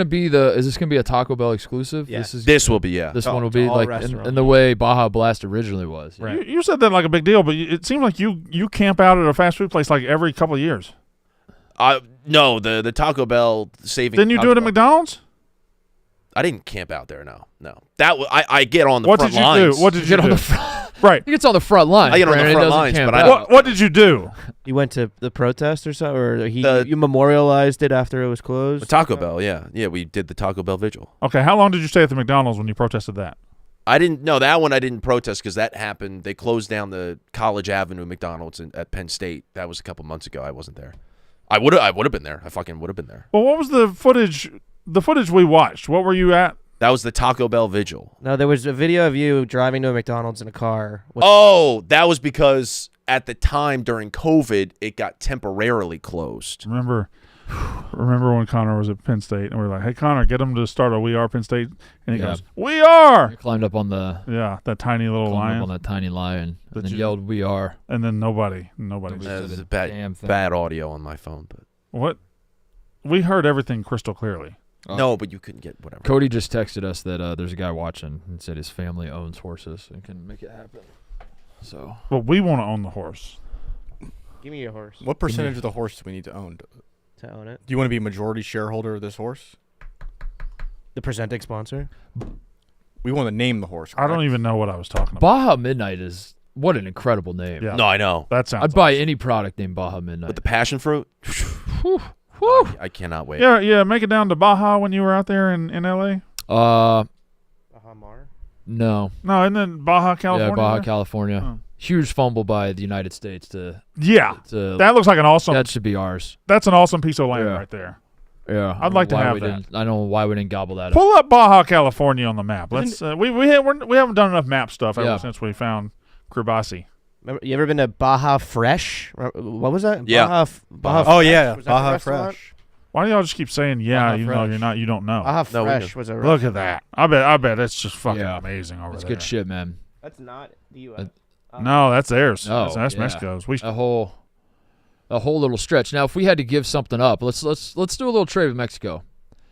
to be a Taco Bell exclusive? Yeah. This will be, yeah. This Oh, one will to be all like restaurants. in the way Baja Blast originally was. You said that like a big deal, but it seemed like you camp out at a fast food place like every couple of years. No, the Taco Bell saving. Didn't you do Taco it at Bell. McDonald's? I didn't camp out there. No. That I get on the What front did you lines. do? What did you Get on do? the front. Right. He gets on the front line. I get on the Brandon. He front doesn't lines, camp but I out. What did you do? You went to the protest or something, or The- you memorialized it after it was closed? The Taco Bell, yeah, we did the Taco Bell vigil. Okay, how long did you stay at the McDonald's when you protested that? I didn't know that one. I didn't protest because that happened. They closed down the College Avenue McDonald's at Penn State. That was a couple months ago. I wasn't there. I would have been there. I fucking would have been there. Well, what was the footage? The footage we watched. What were you at? That was the Taco Bell vigil. No, there was a video of you driving to a McDonald's in a car. With Oh, that was because at the time during COVID, it got temporarily closed. Remember when Connor was at Penn State and we were like, "Hey, Connor, get him to start a We Are Penn State," and he Yeah. goes, "We are." He climbed up on the That tiny little climbed up on lion, that tiny lion But and then you- yelled, "We are." and then nobody. Nobody That said was a a bad, damn thing. bad audio on my phone, but What? We heard everything crystal clearly. Oh. no, but you couldn't get whatever. Cody just texted us that there's a guy watching and said his family owns horses and can make it happen. So But we want to own the horse. Give me your horse What percentage of the horse do we need to own? to own it. Do you want to be a majority shareholder of this horse? The presenting sponsor. We want to name the horse. I don't even know what I was talking about. Baja Midnight is what an incredible name. Yeah. No, I know. That sounds. I'd buy any product named Baja Midnight. But the passion fruit, Whew, whew. I cannot wait. Yeah. Make it down to Baja when you were out there in L.A. Bahamar. No. No, and then Baja, California. Yeah, Baja, there? California. Oh. Huge fumble by the United States to That looks like an awesome. that should be ours. That's an awesome piece of land Yeah. right there. Yeah, I'd like to why have we that. didn't- I don't know why we didn't gobble that up. Pull up Baja, California on the map. Let's. We haven't done enough map stuff ever Yeah. since we found Kribasi. Remember, you ever been to Baja Fresh? What was that? Yeah. Baja Oh Fresh? yeah, Was that the Baja restaurant? Fresh. Why do y'all just keep saying Baja even though Fresh. you don't know? Baja No, we Fresh do. was a Look at that. I bet it's just fucking Yeah. amazing over That's there. good shit, man. That's not the U.S. No, that's theirs. Oh, that's yeah. Mexico's. We A whole little stretch. Now, if we had to give something up, let's do a little trade with Mexico.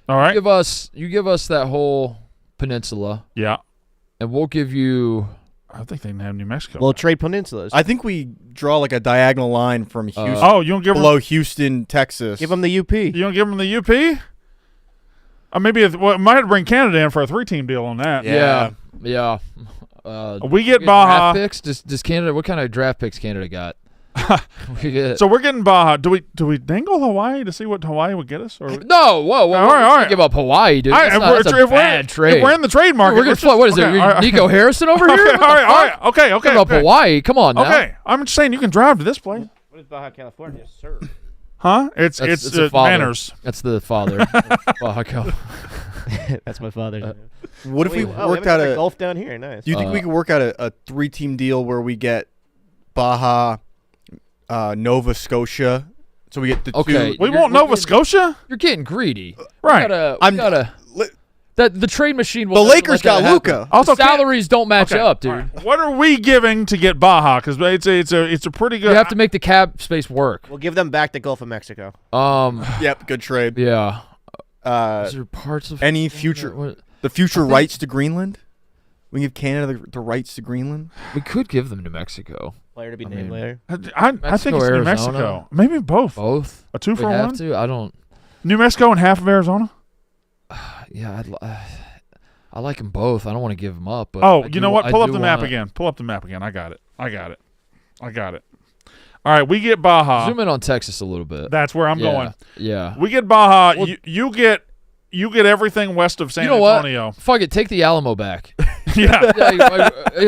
all right. You give us that whole peninsula, Yeah, and we'll give you. I think they have New Mexico. Well, trade peninsulas. I think we draw like a diagonal line from Houston oh, you don't give them. below Houston, Texas. Give them the UP. You don't give them the UP. Maybe might have to bring Canada in for a 3-team deal on that. Yeah. Yeah. We get Draft Baja. picks. Does Canada? What kind of draft picks Canada got? We get, So we're getting Baja. Do we dangle Hawaii to see what Hawaii would get us? Or no, whoa, all we right. can't give up Hawaii, dude. That's, if that's we're- a if we're- bad trade. If we're in the trade market, We're gonna let's fly, just- what is okay, it? all right. Nico Harrison over Okay, here? all right. Okay. Give up Hawaii. Come on now. Okay, I'm just saying you can drive to this place, What is Baja California, sir? huh? It's the father. manners. That's the father. Baja Cal- That's my father's name. What if we worked out a? golf down here? Nice. Do you think we could work out a 3-team deal where we get Baja, Nova Scotia, so we get the Okay. two? We You're- want we're Nova getting- Scotia, You're getting greedy. right? We gotta. That the trade machine will The never Lakers let that got happen. Luka. Also, The salaries don't match Okay, up, dude. all right. What are we giving to get Baja? Because it's a pretty good. You have to make the cap space work. We'll give them back the Gulf of Mexico. Yep, good trade. Yeah. Uh, Is there parts of any future what- the future rights to Greenland? We give Canada the rights to Greenland. We could give them New Mexico. Player to be I named mean- later. I think it's New Arizona. Mexico. Maybe both. Both. A 2 We for have 1. to. I don't. New Mexico and half of Arizona. Yeah, I like them both. I don't want to give them up. But Oh, I you do- know what? I Pull up do the map wanna- again. Pull up the map again. I got it. All right, we get Baja. Zoom in on Texas a little bit. That's where I'm Yeah, going. Yeah. We get Baja. Well- you get everything west of San You know what? Antonio. Fuck it. Take the Alamo back. Yeah.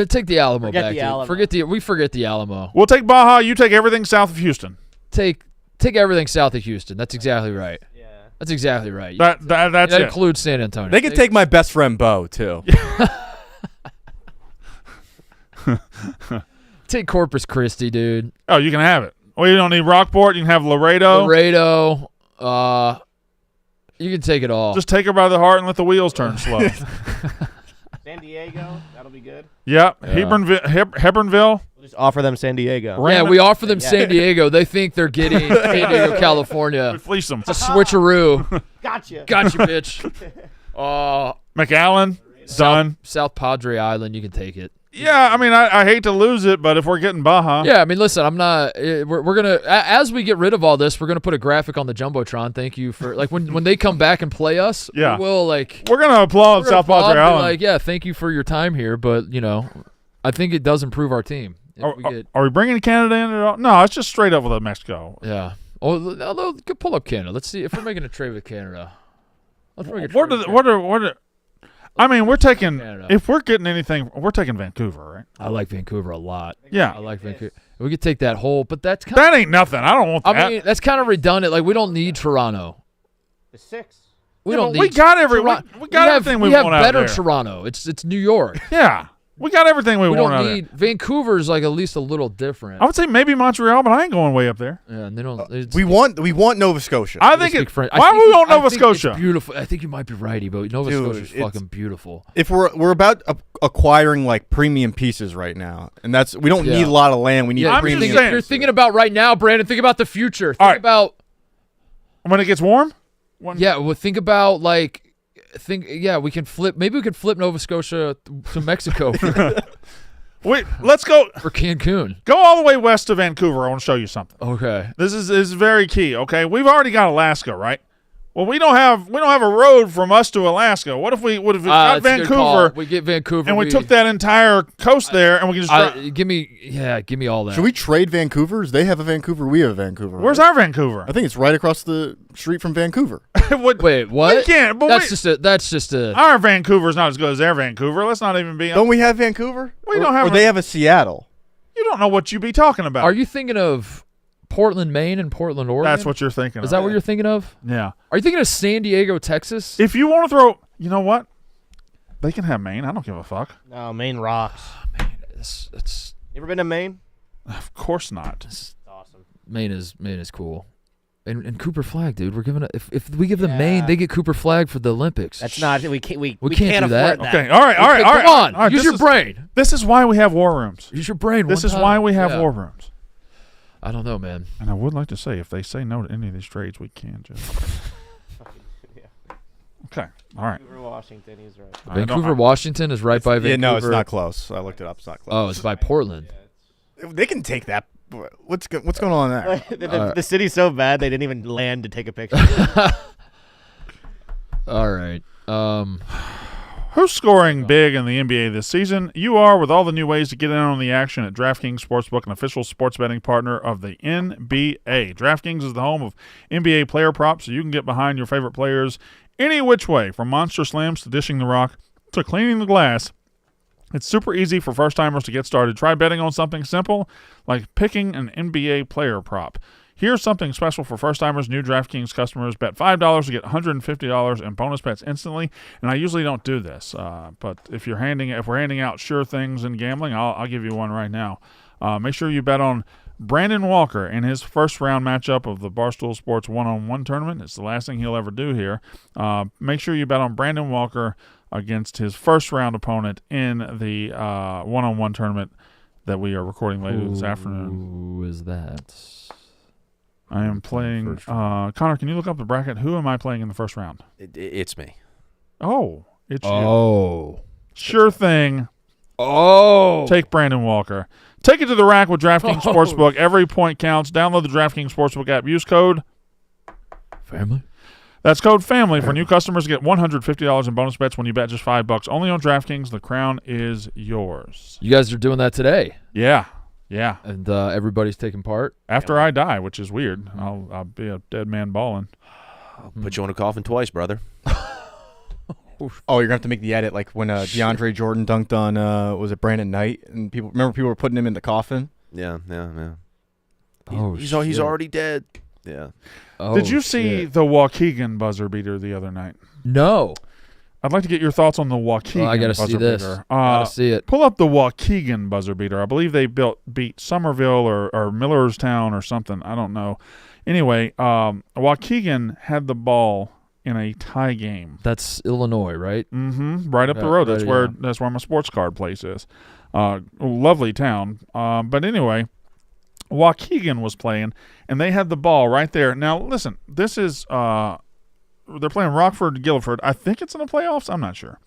Take the Alamo Forget back. the dude. Alamo. We forget the Alamo. We'll take Baja. You take everything south of Houston. Take everything south of Houston. That's exactly right. Yeah. That's exactly right. That's that it. includes San Antonio. They could take my best friend Bo too. Take Corpus Christi, dude. Oh, you can have it. Well, you don't need Rockport. You can have Laredo. Laredo. You can take it all. Just take her by the heart and let the wheels turn slow. San Diego, that'll be good. Yep. Yeah. Hebronville. We'll just offer them San Diego. yeah, we offer them Yeah. San Diego. They think they're getting San Diego, California. We fleece them. It's a switcheroo. Gotcha. Got you, bitch. McAllen. Done. South Padre Island. You can take it. Yeah, I mean, I hate to lose it, but if we're getting Baja. Yeah, I mean, listen, I'm not. We're gonna as we get rid of all this, we're gonna put a graphic on the jumbotron. Thank you for when they come back and play us. Yeah. we'll We're going to applaud South Padre be Island. like, yeah, thank you for your time here, but I think it does improve our team. If we get, Are we bringing Canada in at all? No, it's just straight up with Mexico. yeah. Although, could pull up Canada. Let's see if we're making a trade with Canada. Let's make a trade What with are I mean, we're taking Canada. if we're getting anything, we're taking Vancouver, right? I like Vancouver a lot. Yeah. I like Vancouver. We could take that whole, but that's kind That ain't nothing. I don't want that. I mean, that's kind of redundant. Like, we don't need Toronto. The 6. We Yeah, don't but need. we got Toronto. we got everything we have want out better there. Toronto. It's New York. Yeah, we got everything we, We want out don't need Vancouver's like at least a little different. there. I would say maybe Montreal, but I ain't going way up there. Yeah, and they don't. it's- We want Nova Scotia. I they think speak it. French. Why I would think we want Nova I think Scotia? It's beautiful. I think you might be righty, but Nova Dude, Scotia's it's- fucking beautiful. If we're about acquiring like premium pieces right now, and we don't Yeah. need a lot of land. We need Yeah, I'm you're just premium. saying. you're thinking about right now, Brandon. Think about the future. Think All right. about When it gets warm. yeah. Well, think about like we can flip. Maybe we could flip Nova Scotia to Mexico Wait, let's go for Cancun. all the way west to Vancouver. I want to show you something. Okay. This is very key. Okay, we've already got Alaska, right? Well, we don't have a road from us to Alaska. What if we got that's a good call. Vancouver? We get Vancouver, and we took that entire coast there, and we can just give me all that. Should we trade Vancouver's? They have a Vancouver. We have a Vancouver. Where's right? our Vancouver? I think it's right across the street from Vancouver. Wait, what? We can't. But That's just a. our Vancouver's not as good as their Vancouver. Let's not even be. Don't we have Vancouver? We don't have. Or they have a Seattle. You don't know what you be talking about. Are you thinking of Portland, Maine, and Portland, Oregon? That's what you're thinking. Is that what you're thinking of? Yeah. Are you thinking of San Diego, Texas? If you want to throw, you know what? They can have Maine. I don't give a fuck. No, Maine rocks. It's You ever been to Maine? Of course not. Awesome. Maine is cool. And Cooper Flag, dude. We're giving if we give them Maine, they get Cooper Flag for the Olympics. That's not. We can't can't do afford that. Okay. All right. Come on. Use This your brain. This is why we have war rooms. Use your brain. This is why we have war rooms. I don't know, man. And I would like to say, if they say no to any of these trades, we can just. Okay. All right. Vancouver, Washington. He's right. Vancouver, Washington is right by Vancouver. Yeah, no, it's not close. I looked it up. It's not close. Oh, it's by Portland. They can take that. What's going on there? The city's so bad they didn't even land to take a picture. All right. Who's scoring big in the NBA this season? You are, with all the new ways to get in on the action at DraftKings Sportsbook, an official sports betting partner of the NBA. DraftKings is the home of NBA player props, so you can get behind your favorite players any which way, from monster slams to dishing the rock to cleaning the glass. It's super easy for first-timers to get started. Try betting on something simple like picking an NBA player prop. Here's something special for first-timers. New DraftKings customers bet $5 to get $150 in bonus bets instantly. And I usually don't do this, but if we're handing out sure things in gambling, I'll give you one right now. Make sure you bet on Brandon Walker in his first-round matchup of the Barstool Sports one-on-one tournament. It's the last thing he'll ever do here. Make sure you bet on Brandon Walker against his first-round opponent in the one-on-one tournament that we are recording later this afternoon. Who is that? I am playing. Connor, can you look up the bracket? Who am I playing in the first round? It's me. Oh, it's you. Oh. Sure thing. Oh. Take Brandon Walker. Take it to the rack with DraftKings Sportsbook. Every point counts. Download the DraftKings Sportsbook app. Use code Family. That's code FAMILY for new customers. Get $150 in bonus bets when you bet just $5. Only on DraftKings. The crown is yours. You guys are doing that today. Yeah. And everybody's taking part. After I die, which is weird. I'll be a dead man balling. I'll put you on a coffin twice, brother. Oh, you're gonna have to make the edit like when DeAndre Jordan dunked on was it Brandon Knight, and people were putting him in the coffin. Yeah. He's Shit. already dead. Yeah. Oh, Did you see shit. the Waukegan buzzer beater the other night? No. I'd like to get your thoughts on the Waukegan I gotta buzzer see this. beater. Gotta see it. Pull up the Waukegan buzzer beater. I believe they beat Somerville or Millerstown or something. I don't know. Anyway, Waukegan had the ball in a tie game. That's Illinois, right? Mm-hmm. Right up the road. That's where my sports card place is. Lovely town. But anyway, Waukegan was playing, and they had the ball right there. Now, listen, this is they're playing Rockford Guilford. I think it's in the playoffs. I'm not sure.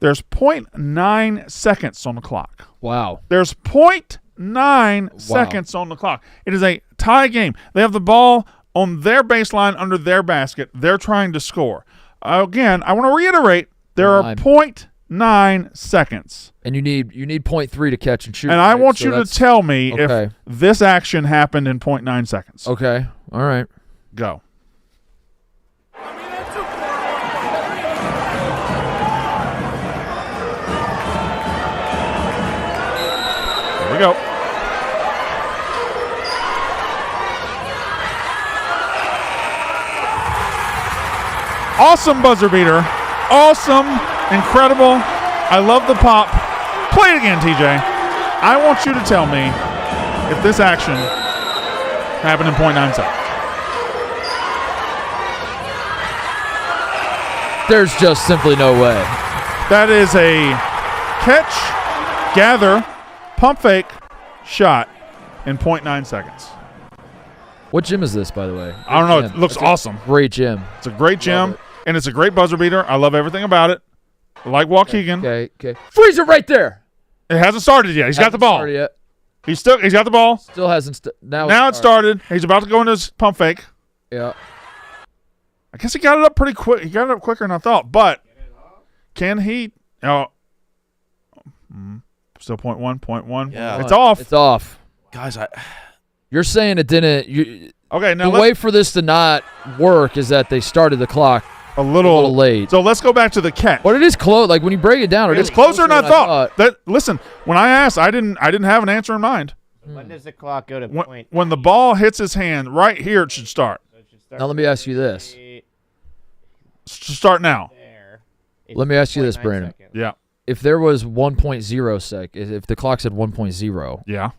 There's 0.9 seconds on the clock. Wow. There's 0.9 seconds on the clock. It is a tie game. They have the ball on their baseline under their basket. They're trying to score. Again, I want to reiterate, there are 0.9 seconds. And you need 0.3 to catch and shoot. And I want you to tell me if this action happened in 0.9 seconds. Okay. All right. Go. There we go. Awesome buzzer beater. Awesome. Incredible. I love the pop. Play it again, TJ. I want you to tell me if this action happened in 0.9 seconds. There's just simply no way. That is a catch, gather, pump fake, shot in 0.9 seconds. What gym is this, by the way? I don't know. Gym. It looks awesome. Great gym. It's a great gym, and it's a great buzzer beater. I love everything about it. I like Waukegan. Okay. Freeze it right there. It hasn't started yet. He's got the ball. Yet. He's got the ball. Still hasn't. Now it started. He's about to go into his pump fake. Yeah. I guess he got it up pretty quick. He got it up quicker than I thought. But can he? Oh, still 0.1. Yeah. It's off. It's off. Guys, You're saying it didn't. Okay, now the way for this to not work is that they started the clock a little late. So let's go back to the catch. But it is close. Like when you break it down, It's closer than I thought. Listen, when I asked, I didn't have an answer in mind. When does the clock go to point? When the ball hits his hand, right here, it should start. Now let me ask you this. Start now. Let me ask you this, Brandon. Yeah. If there was 1.0 sec, if the clock said 1.0, Yeah.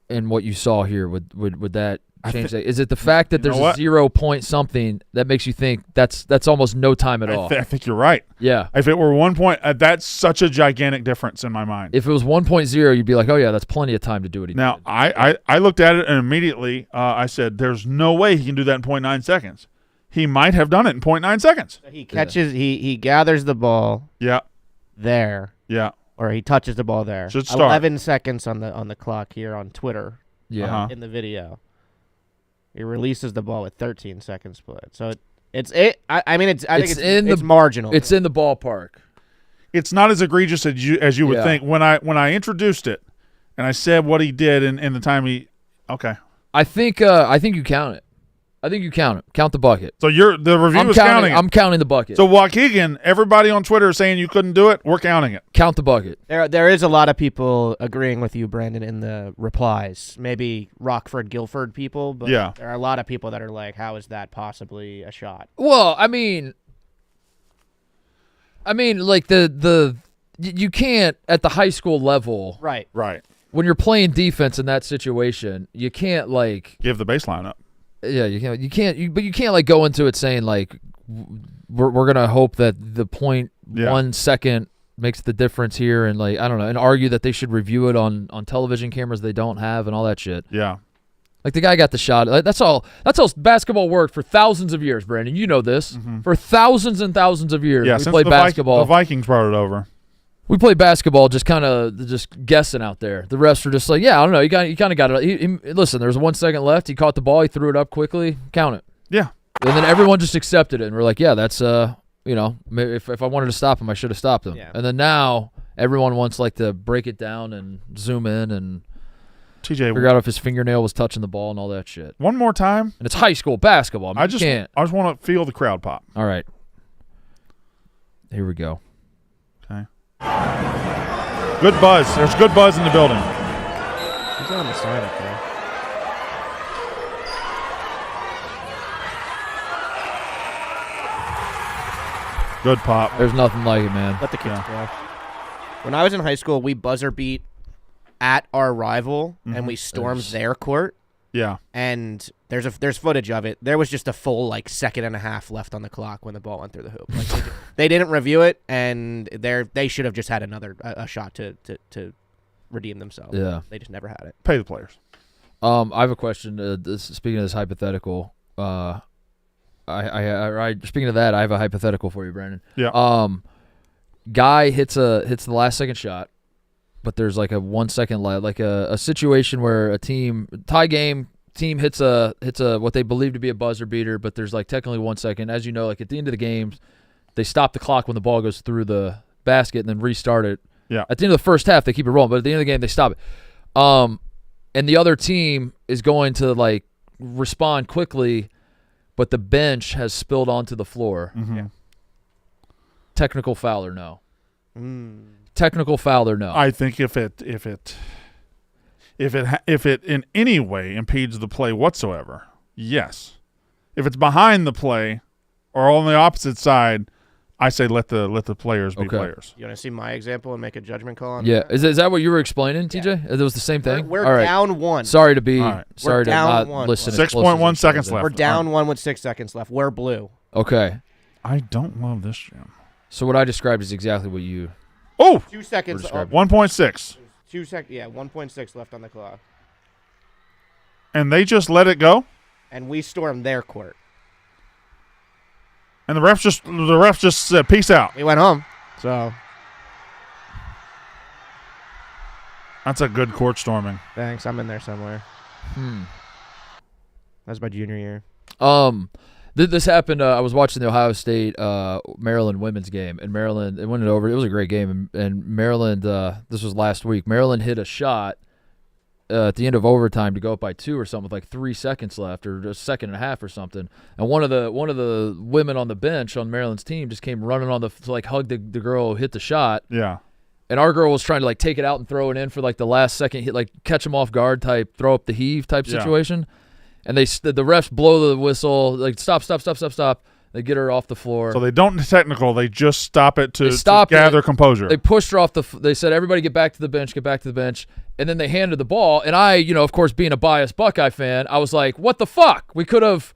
and what you saw here, would that change that? Is it the fact that there's know a what? 0 point something that makes you think that's almost no time at all? I think you're right. Yeah. If it were 1 point, that's such a gigantic difference in my mind. If it was 1.0, you'd be like, oh yeah, that's plenty of time to do what he Now, did. I looked at it and immediately I said, there's no way he can do that in 0.9 seconds. He might have done it in 0.9 seconds. He catches. He gathers the ball Yeah. there, Yeah. or he touches the ball there. Should start. 11 seconds on the clock here on Twitter. Yeah. Uh-huh. In the video, he releases the ball with 13 seconds put. So I think it's marginal. It's in the ballpark. It's not as egregious as you would Yeah. think. When I introduced it and I said what he did in the time okay. I think you count it. I think you count it. Count the bucket. So the review is counting it. I'm counting the bucket. So Waukegan, everybody on Twitter is saying you couldn't do it. We're counting it. Count the bucket. There is a lot of people agreeing with you, Brandon, in the replies. Maybe Rockford, Guilford people, but Yeah. there are a lot of people that are like, how is that possibly a shot? Well, I mean, like you can't at the high school level, Right. Right. when you're playing defense in that situation, you can't like, Give the baseline up. yeah, you can't like go into it saying like we're gonna hope that the 0.1 second makes the difference here, and like I don't know, and argue that they should review it on television cameras they don't have and all that shit. Yeah. Like the guy got the shot. That's all basketball worked for thousands of years, Brandon. You know this. For thousands and thousands of years, Yeah, we since played basketball. the Vikings brought it over. We played basketball just kind of just guessing out there. The refs were just like, yeah, I don't know. You kind of got it. Listen, there was 1 second left. He caught the ball. He threw it up quickly. Count it. Yeah. And then everyone just accepted it. And we're like, yeah, that's, if I wanted to stop him, I should have stopped him. Yeah. And then now everyone wants like to break it down and zoom in and TJ, figure out if his fingernail was touching the ball and all that shit. one more time. And it's high school basketball. I You just can't. want to feel the crowd pop. All right. Here we go. Okay. Good buzz. There's good buzz in the building. He's on the sign up there. Good pop. There's nothing like it, man. Let the kids go. When I was in high school, we buzzer beat at our rival, and we stormed their court. Yeah. And there's footage of it. There was just a full like second and a half left on the clock when the ball went through the hoop. Like, they didn't review it, and they should have just had a shot to redeem themselves. Yeah. They just never had it. Pay the players. I have a question. Speaking of this hypothetical, speaking of that, I have a hypothetical for you, Brandon. Yeah. Guy hits the last second shot, but there's like a 1 second left, like a situation where a tie game team hits a what they believe to be a buzzer beater, but there's like technically 1 second. As you know, like at the end of the game, they stop the clock when the ball goes through the basket and then restart it. Yeah. At the end of the first half, they keep it rolling, but at the end of the game, they stop it. And the other team is going to like respond quickly, but the bench has spilled onto the floor. Mm-hmm. Technical foul or no? Technical foul or no? I think if it in any way impedes the play whatsoever, yes. If it's behind the play or on the opposite side, I say let the players be players. You want to see my example and make a judgment call on Yeah, that? is that what you were explaining, TJ? It was the same thing. We're All right. down one. Sorry to be. All right. Sorry to down not one. listen. as close as 6.1 I seconds should. left. We're down one with 6 seconds left. We're blue. Okay. I don't love this, Jim. So what I described is exactly what you. Oh, 2 seconds. describing. 1.6. 2 seconds. Yeah, 1.6 left on the clock. And they just let it go? And we stormed their court. And the ref just said, peace out. We went home. So That's a good court storming. thanks. I'm in there somewhere. That was my junior year. This happened. I was watching the Ohio State Maryland women's game, and Maryland it went over. It was a great game, and Maryland. This was last week. Maryland hit a shot at the end of overtime to go up by 2 or something with like 3 seconds left, or a second and a half or something. And one of the women on the bench on Maryland's team just came running on to like hug the girl who hit the shot. Yeah. And our girl was trying to like take it out and throw it in for like the last second hit, like catch them off guard type, throw up the heave type situation. And the refs blow the whistle, like stop. They get her off the floor. So they don't technical. They just stop it to gather composure. They pushed her off they said, everybody get back to the bench. And then they handed the ball. And I, of course, being a biased Buckeye fan, I was like, what the fuck? We could have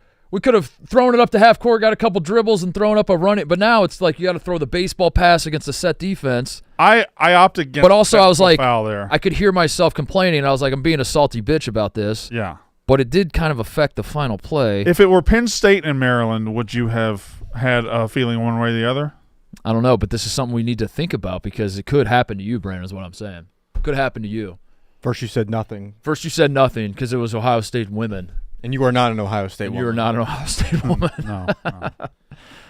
thrown it up to half court, got a couple dribbles and thrown up a run. But now it's like you got to throw the baseball pass against a set defense. I opted against. But also I was like, foul there. I could hear myself complaining. I was like, I'm being a salty bitch about this. Yeah. But it did kind of affect the final play. If it were Penn State and Maryland, would you have had a feeling one way or the other? I don't know, but this is something we need to think about because it could happen to you, Brandon, is what I'm saying. It could happen to you. First you said nothing. First you said nothing because it was Ohio State women. And you are not an Ohio State woman. You are not an Ohio State woman. No.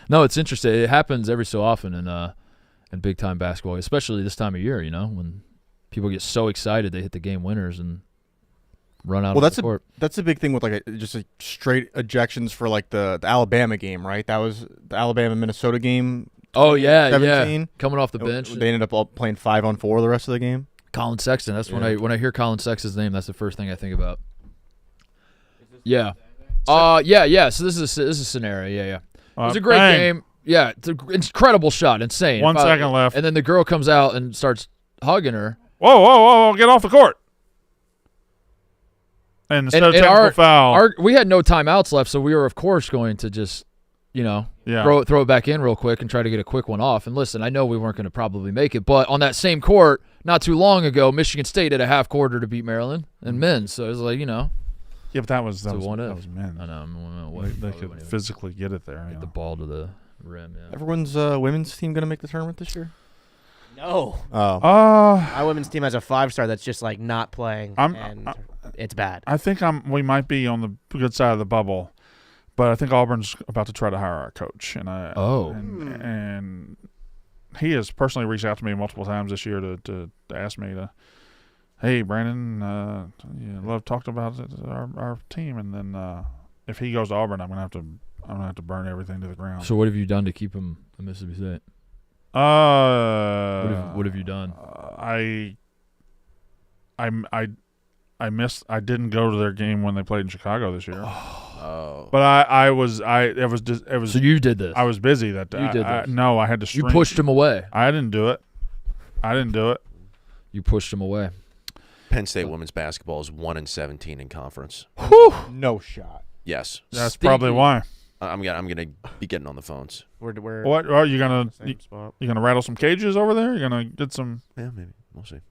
No, it's interesting. It happens every so often in big-time basketball, especially this time of year, when people get so excited they hit the game winners and run out of the court. That's a big thing with just straight ejections for like the Alabama game, right? That was the Alabama-Minnesota game. Oh, yeah, 17. yeah. Coming off the bench. They ended up all playing 5-on-4 the rest of the game. Colin Sexton. That's when I hear Colin Sexton's name, that's the first thing I think about. Yeah. Yeah. So this is a scenario. Yeah. It was a great game. Yeah, it's an incredible shot. Insane. 1 second left. And then the girl comes out and starts hugging her. Whoa, get off the court. And instead of technical foul. We had no timeouts left, so we were, of course, going to just, throw it back in real quick and try to get a quick one off. And listen, I know we weren't going to probably make it, but on that same court, not too long ago, Michigan State had a half quarter to beat Maryland and men's. So it was like, Yeah, but that was men. I know. They could physically get it there. Get the ball to the rim. Yeah. Everyone's women's team going to make the tournament this year? No. Oh. My women's team has a 5-star that's just like not playing, and it's bad. I think we might be on the good side of the bubble, but I think Auburn's about to try to hire our coach, and he has personally reached out to me multiple times this year to ask me to, hey Brandon, love talked about our team, and then if he goes to Auburn, I'm gonna have to burn everything to the ground. So what have you done to keep him at Mississippi State? What have you done? I didn't go to their game when they played in Chicago this year. Oh. But it was. So you did this. I was busy that day. You did this. No, I had to stream. You pushed him away. I didn't do it. You pushed him away. Penn State women's basketball is 1-17 in conference. Whew. No shot. Yes. That's probably why. I'm gonna be getting on the phones. What are you gonna rattle some cages over there? You're gonna get some? Yeah, maybe. We'll see.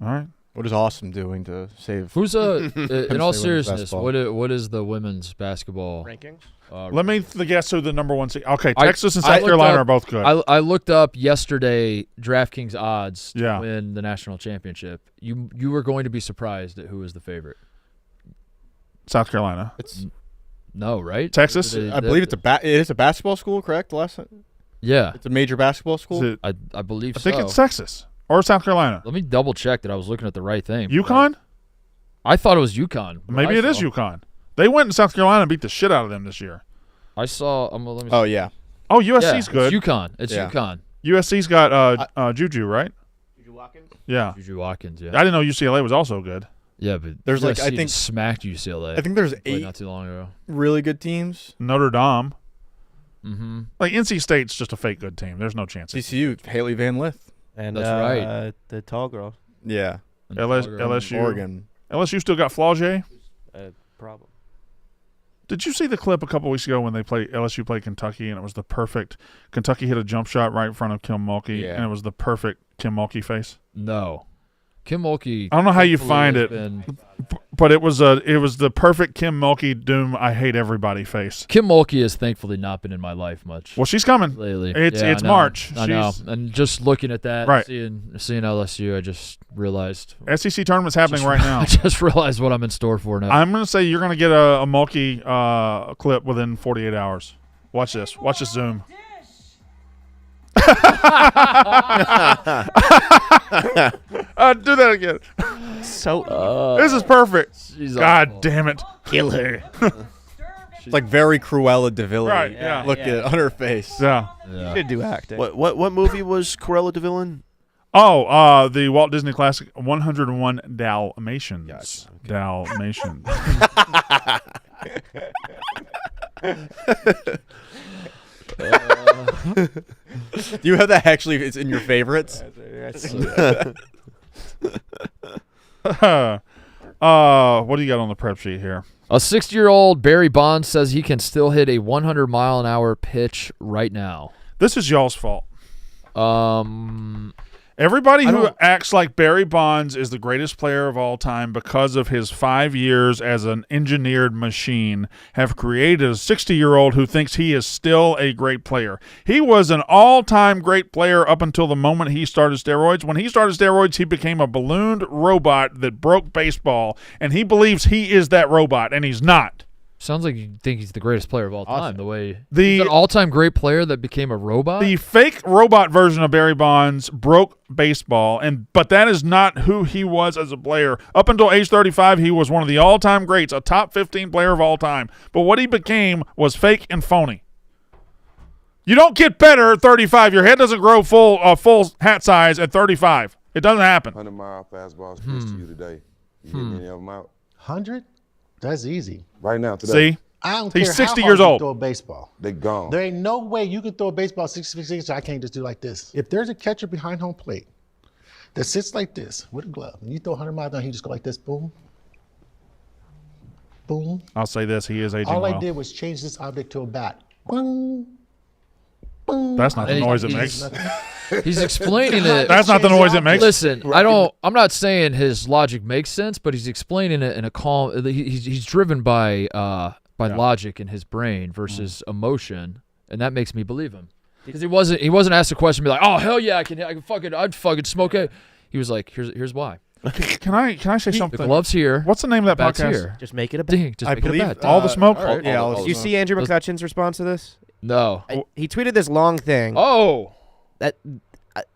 All right. What is Awesome doing to save? Who's in all seriousness? What is the women's basketball rankings? Let me guess who the number one seed. Okay, Texas and South Carolina are both good. I looked up yesterday DraftKings odds to Yeah. win the national championship. You were going to be surprised at who was the favorite. South Carolina. No, right? Texas? I believe it is a basketball school, correct? Yeah, It's a major basketball school. I believe I so. think it's Texas or South Carolina. Let me double check that I was looking at the right thing. UConn? I thought it was UConn. Maybe it is UConn. They went in South Carolina and beat the shit out of them this year. I saw. Let me see. Oh yeah. Oh, USC's good. It's UConn. It's Yeah. UConn. USC's got Juju, right? Juju Watkins? Yeah. Juju Watkins. Yeah. I didn't know UCLA was also good. Yeah, but There's USC I think just smacked UCLA. I think there's Played 8 not too long ago. really good teams. Notre Dame. Mm-hmm. Like NC State's just a fake good team. There's no chance. TCU, Haley Van Lith. And That's right. The tall girl. Yeah. LSU. Oregon. LSU still got Flaugier. Problem. Did you see the clip a couple weeks ago when LSU played Kentucky and it was the perfect Kentucky hit a jump shot right in front of Kim Mulkey and it was the perfect Kim Mulkey face? No. Kim Mulkey. I don't know how you thankfully find has it, been- but it was the perfect Kim Mulkey Doom. I hate everybody face. Kim Mulkey has thankfully not been in my life much Well, she's coming. lately. It's Yeah, I know. March. I know. She's- And just looking at that, Right. seeing LSU, I just realized. SEC tournament's happening right now. I just realized what I'm in store for now. I'm going to say you're going to get a Mulkey clip within 48 hours. Watch this. Watch this Zoom. Do that again. So This is perfect. She's God awful. damn it. kill her. It's like very Cruella de Vil. Right, yeah. Look at it on her face. Yeah. Yeah. Should do acting. What movie was Cruella de Vil in? Oh, the Walt Disney classic 101 Dalmatians. Dalmatians. Do you have that actually? It's in your favorites. What do you got on the prep sheet here? A 60-year-old Barry Bonds says he can still hit a 100-mile-an-hour pitch right now. This is y'all's fault. Um, Everybody I who don't- acts like Barry Bonds is the greatest player of all time because of his 5 years as an engineered machine have created a 60-year-old who thinks he is still a great player. He was an all-time great player up until the moment he started steroids. When he started steroids, he became a ballooned robot that broke baseball, and he believes he is that robot, and he's not. sounds like you think he's the greatest player of all time. The way The- he's an all-time great player that became a robot. The fake robot version of Barry Bonds broke baseball, but that is not who he was as a player. Up until age 35, he was one of the all-time greats, a top 15 player of all time. But what he became was fake and phony. You don't get better at 35. Your head doesn't grow full hat size at 35. It doesn't happen. 100-mile fastballs pitched to you today. You getting any of them out? 100? That's easy. Right now, today. See? I don't He's care 60 how years hard you old. throw a baseball. They gone. There ain't no way you can throw a baseball 66. I can't just do like this. If there's a catcher behind home plate that sits like this with a glove, and you throw 100 miles down, he just go like this, boom, boom. I'll say this. He is aging All well. I did was change this object to a bat. Boom, boom. That's not the Hey, noise it he's- makes. He's explaining it. That's not the noise it makes. Listen, I'm not saying his logic makes sense, but he's explaining it in a calm. He's driven by logic in his brain versus emotion, and that makes me believe him. Because he wasn't asked a question, be like, oh hell yeah, I'd fucking smoke it. He was like, here's why. Can I say The something? glove's here. What's the name of that Bat's podcast? here. Just make it a Ding, just I make it a believe bet. All the smoke? all right, yeah, all You see Andrew McCutcheon's response to this? No. He tweeted this long thing. Oh. That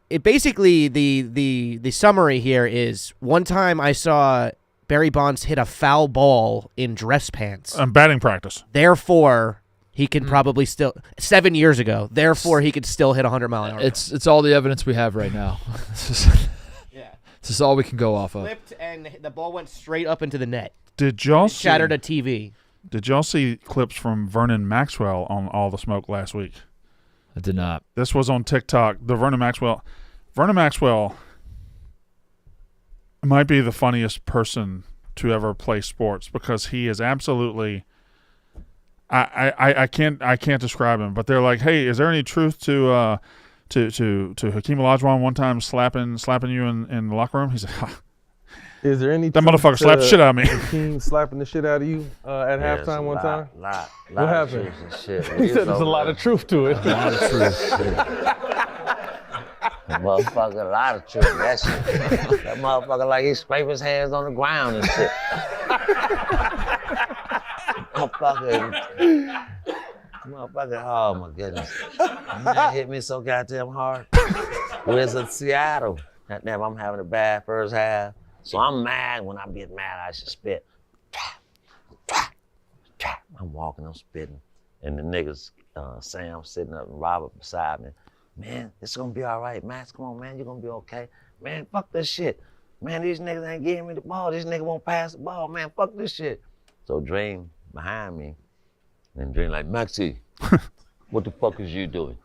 it basically the summary here is one time I saw Barry Bonds hit a foul ball in dress pants. Batting practice. Therefore, he can probably still 7 years ago. Therefore, he could still hit 100 mile an hour. It's all the evidence we have right now. This is all we can go off of. Flipped and the ball went straight up into the net. Did y'all see? Shattered a TV. Did y'all see clips from Vernon Maxwell on All the Smoke last week? I did not. This was on TikTok. The Vernon Maxwell might be the funniest person to ever play sports because he is absolutely. I can't describe him, but they're like, hey, is there any truth to Hakeem Olajuwon one time slapping you in the locker room? He's like, ha. Is there any That truth motherfucker slapped the shit out of me. Hakeem slapping the shit out of you at halftime one time? What happened? He said there's a lot of truth to it. Motherfucker, a lot of truth. That shit. That motherfucker like he scrape his hands on the ground and shit. Motherfucker, oh my goodness. That hit me so goddamn hard. Where's in Seattle? Goddamn, I'm having a bad first half. So I'm mad. When I get mad, I should spit. I'm walking, I'm spitting. And the niggas, Sam sitting up and Robert beside me. Man, it's gonna be all right, Max. Come on, man, you're gonna be okay. Man, fuck this shit. Man, these niggas ain't giving me the ball. These niggas won't pass the ball. Man, fuck this shit. So Dream behind me, and Dream like, Maxie, what the fuck is you doing?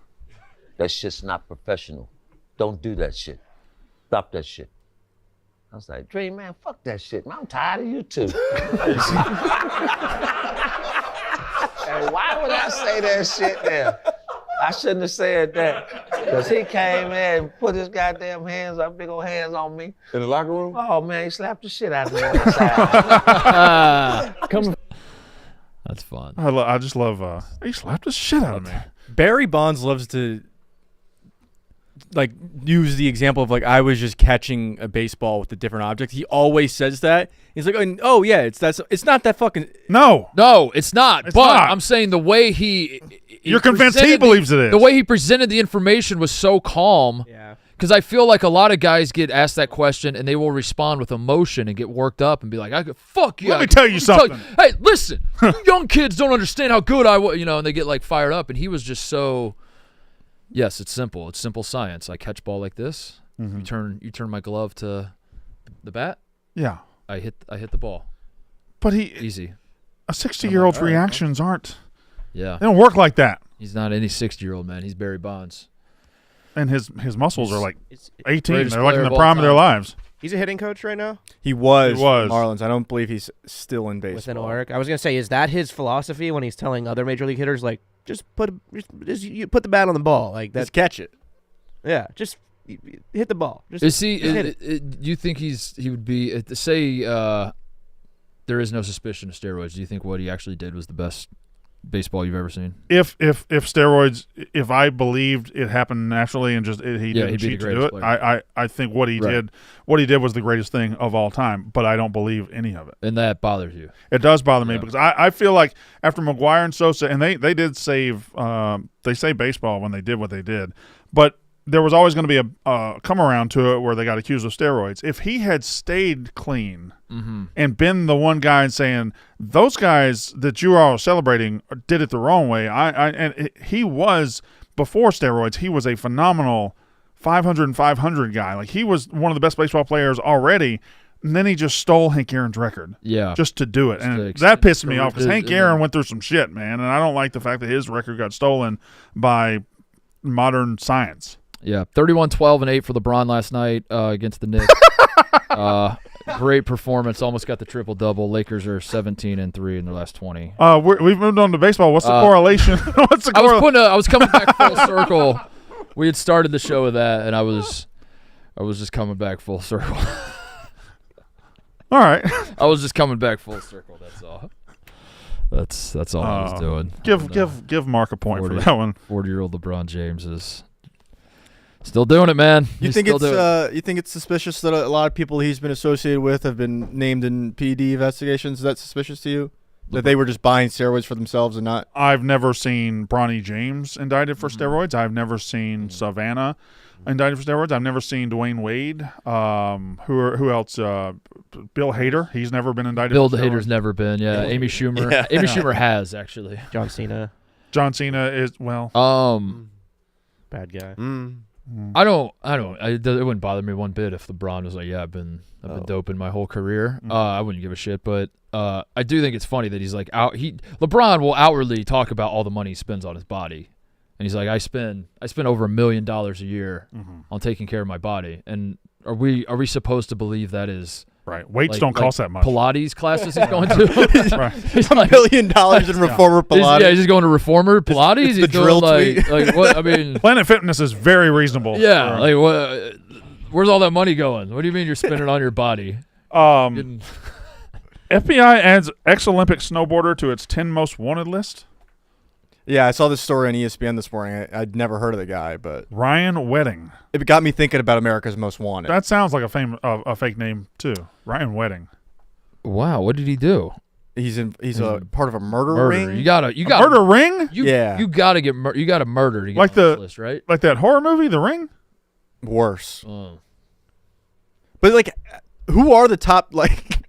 That shit's not professional. Don't do that shit. Stop that shit. I was like, Dream, man, fuck that shit, man. I'm tired of you too. And why would I say that shit there? I shouldn't have said that. Because he came in and put his goddamn hands up, big old hands on me. In the locker room? Oh, man, he slapped the shit out of me on the side. That's fun. I just love. He slapped the shit out of me. Barry Bonds loves to like use the example of like I was just catching a baseball with a different object. He always says that. He's like, oh yeah, it's not that fucking. No, it's not. But not. I'm saying the way you're convinced he believes it is. The way he presented the information was so calm. Yeah. Because I feel like a lot of guys get asked that question and they will respond with emotion and get worked up and be like, fuck you. Let me tell you something. Hey, listen, you young kids don't understand how good I was, and they get like fired up. And he was just so, yes, it's simple. It's simple science. I catch ball like this. Mm-hmm. You turn my glove to the bat. Yeah. I hit the ball. But easy. A 60-year-old's reactions aren't. Yeah. They don't work like that. He's not any 60-year-old, man. He's Barry Bonds. And his muscles are like 18. Greatest They're like in player the of prime all of their time. lives. He's a hitting coach right now? He was. He was. Marlins. I don't believe he's still in baseball. Within Oric. I was going to say, is that his philosophy when he's telling other major league hitters, like, you put the bat on the ball? Like that. Just catch it. Yeah, just hit the ball. Just, Is he? just hit it. Do you think he would be? Say there is no suspicion of steroids. Do you think what he actually did was the best baseball you've ever seen? If steroids, if I believed it happened naturally and just he didn't cheat to do it, I think what he did was the greatest thing of all time. But I don't believe any of it. And that bothers you? It does bother me because I feel like after McGuire and Sosa, and they did save they saved baseball when they did what they did, but there was always going to be a come around to it where they got accused of steroids. If he had stayed clean and been the one guy and saying those guys that you are celebrating did it the wrong way, he was before steroids. He was a phenomenal 500 and 500 guy. Like he was one of the best baseball players already. And then he just stole Hank Aaron's record, just to do it, and that pissed me off because Hank Aaron went through some shit, man, and I don't like the fact that his record got stolen by modern science. Yeah, 31-12-8 for LeBron last night against the Knicks. Great performance. Almost got the triple-double. Lakers are 17-3 in their last 20. We've moved on to baseball. What's the correlation? What's the I was coming back full circle. We had started the show with that, and I was just coming back full circle. All right. I was just coming back full circle. That's all. That's all I was doing. Give Mark a point for that one. 40-year-old LeBron James is still doing it, man. You think it's suspicious that a lot of people he's been associated with have been named in PD investigations? Is that suspicious to you? That they were just buying steroids for themselves and not? I've never seen Bronny James indicted for steroids. I've never seen Savannah indicted for steroids. I've never seen Dwayne Wade. Who else? Bill Hader. He's never been indicted. Bill for steroids. Hader's never been. Yeah, Amy Schumer. Yeah. Amy Schumer has actually. John Cena. John Cena is bad guy. It wouldn't bother me one bit if LeBron was like, yeah, I've been doping my whole career. I wouldn't give a shit, but I do think it's funny that he's like LeBron will outwardly talk about all the money he spends on his body. And he's like, I spend over $1 million a year on taking care of my body. And are we supposed to believe that is right? Weights don't cost that much. Pilates classes he's going to. Right. He's like, $1 million in reformer Pilates. He's just going to reformer Pilates. It's the drill tweet. Like what? I mean, Planet Fitness is very reasonable. Yeah, like what? Where's all that money going? What do you mean you're spending on your body? FBI adds ex-Olympic snowboarder to its 10 most wanted list. Yeah, I saw this story on ESPN this morning. I'd never heard of the guy, but Ryan Wedding. It got me thinking about America's Most Wanted. That sounds like a fake name too. Ryan Wedding. Wow, what did he do? He's a part of a murder ring. You got murder ring. You gotta murder to get like on this list, right? Like that horror movie, The Ring. Worse. But like, who are the top? Like,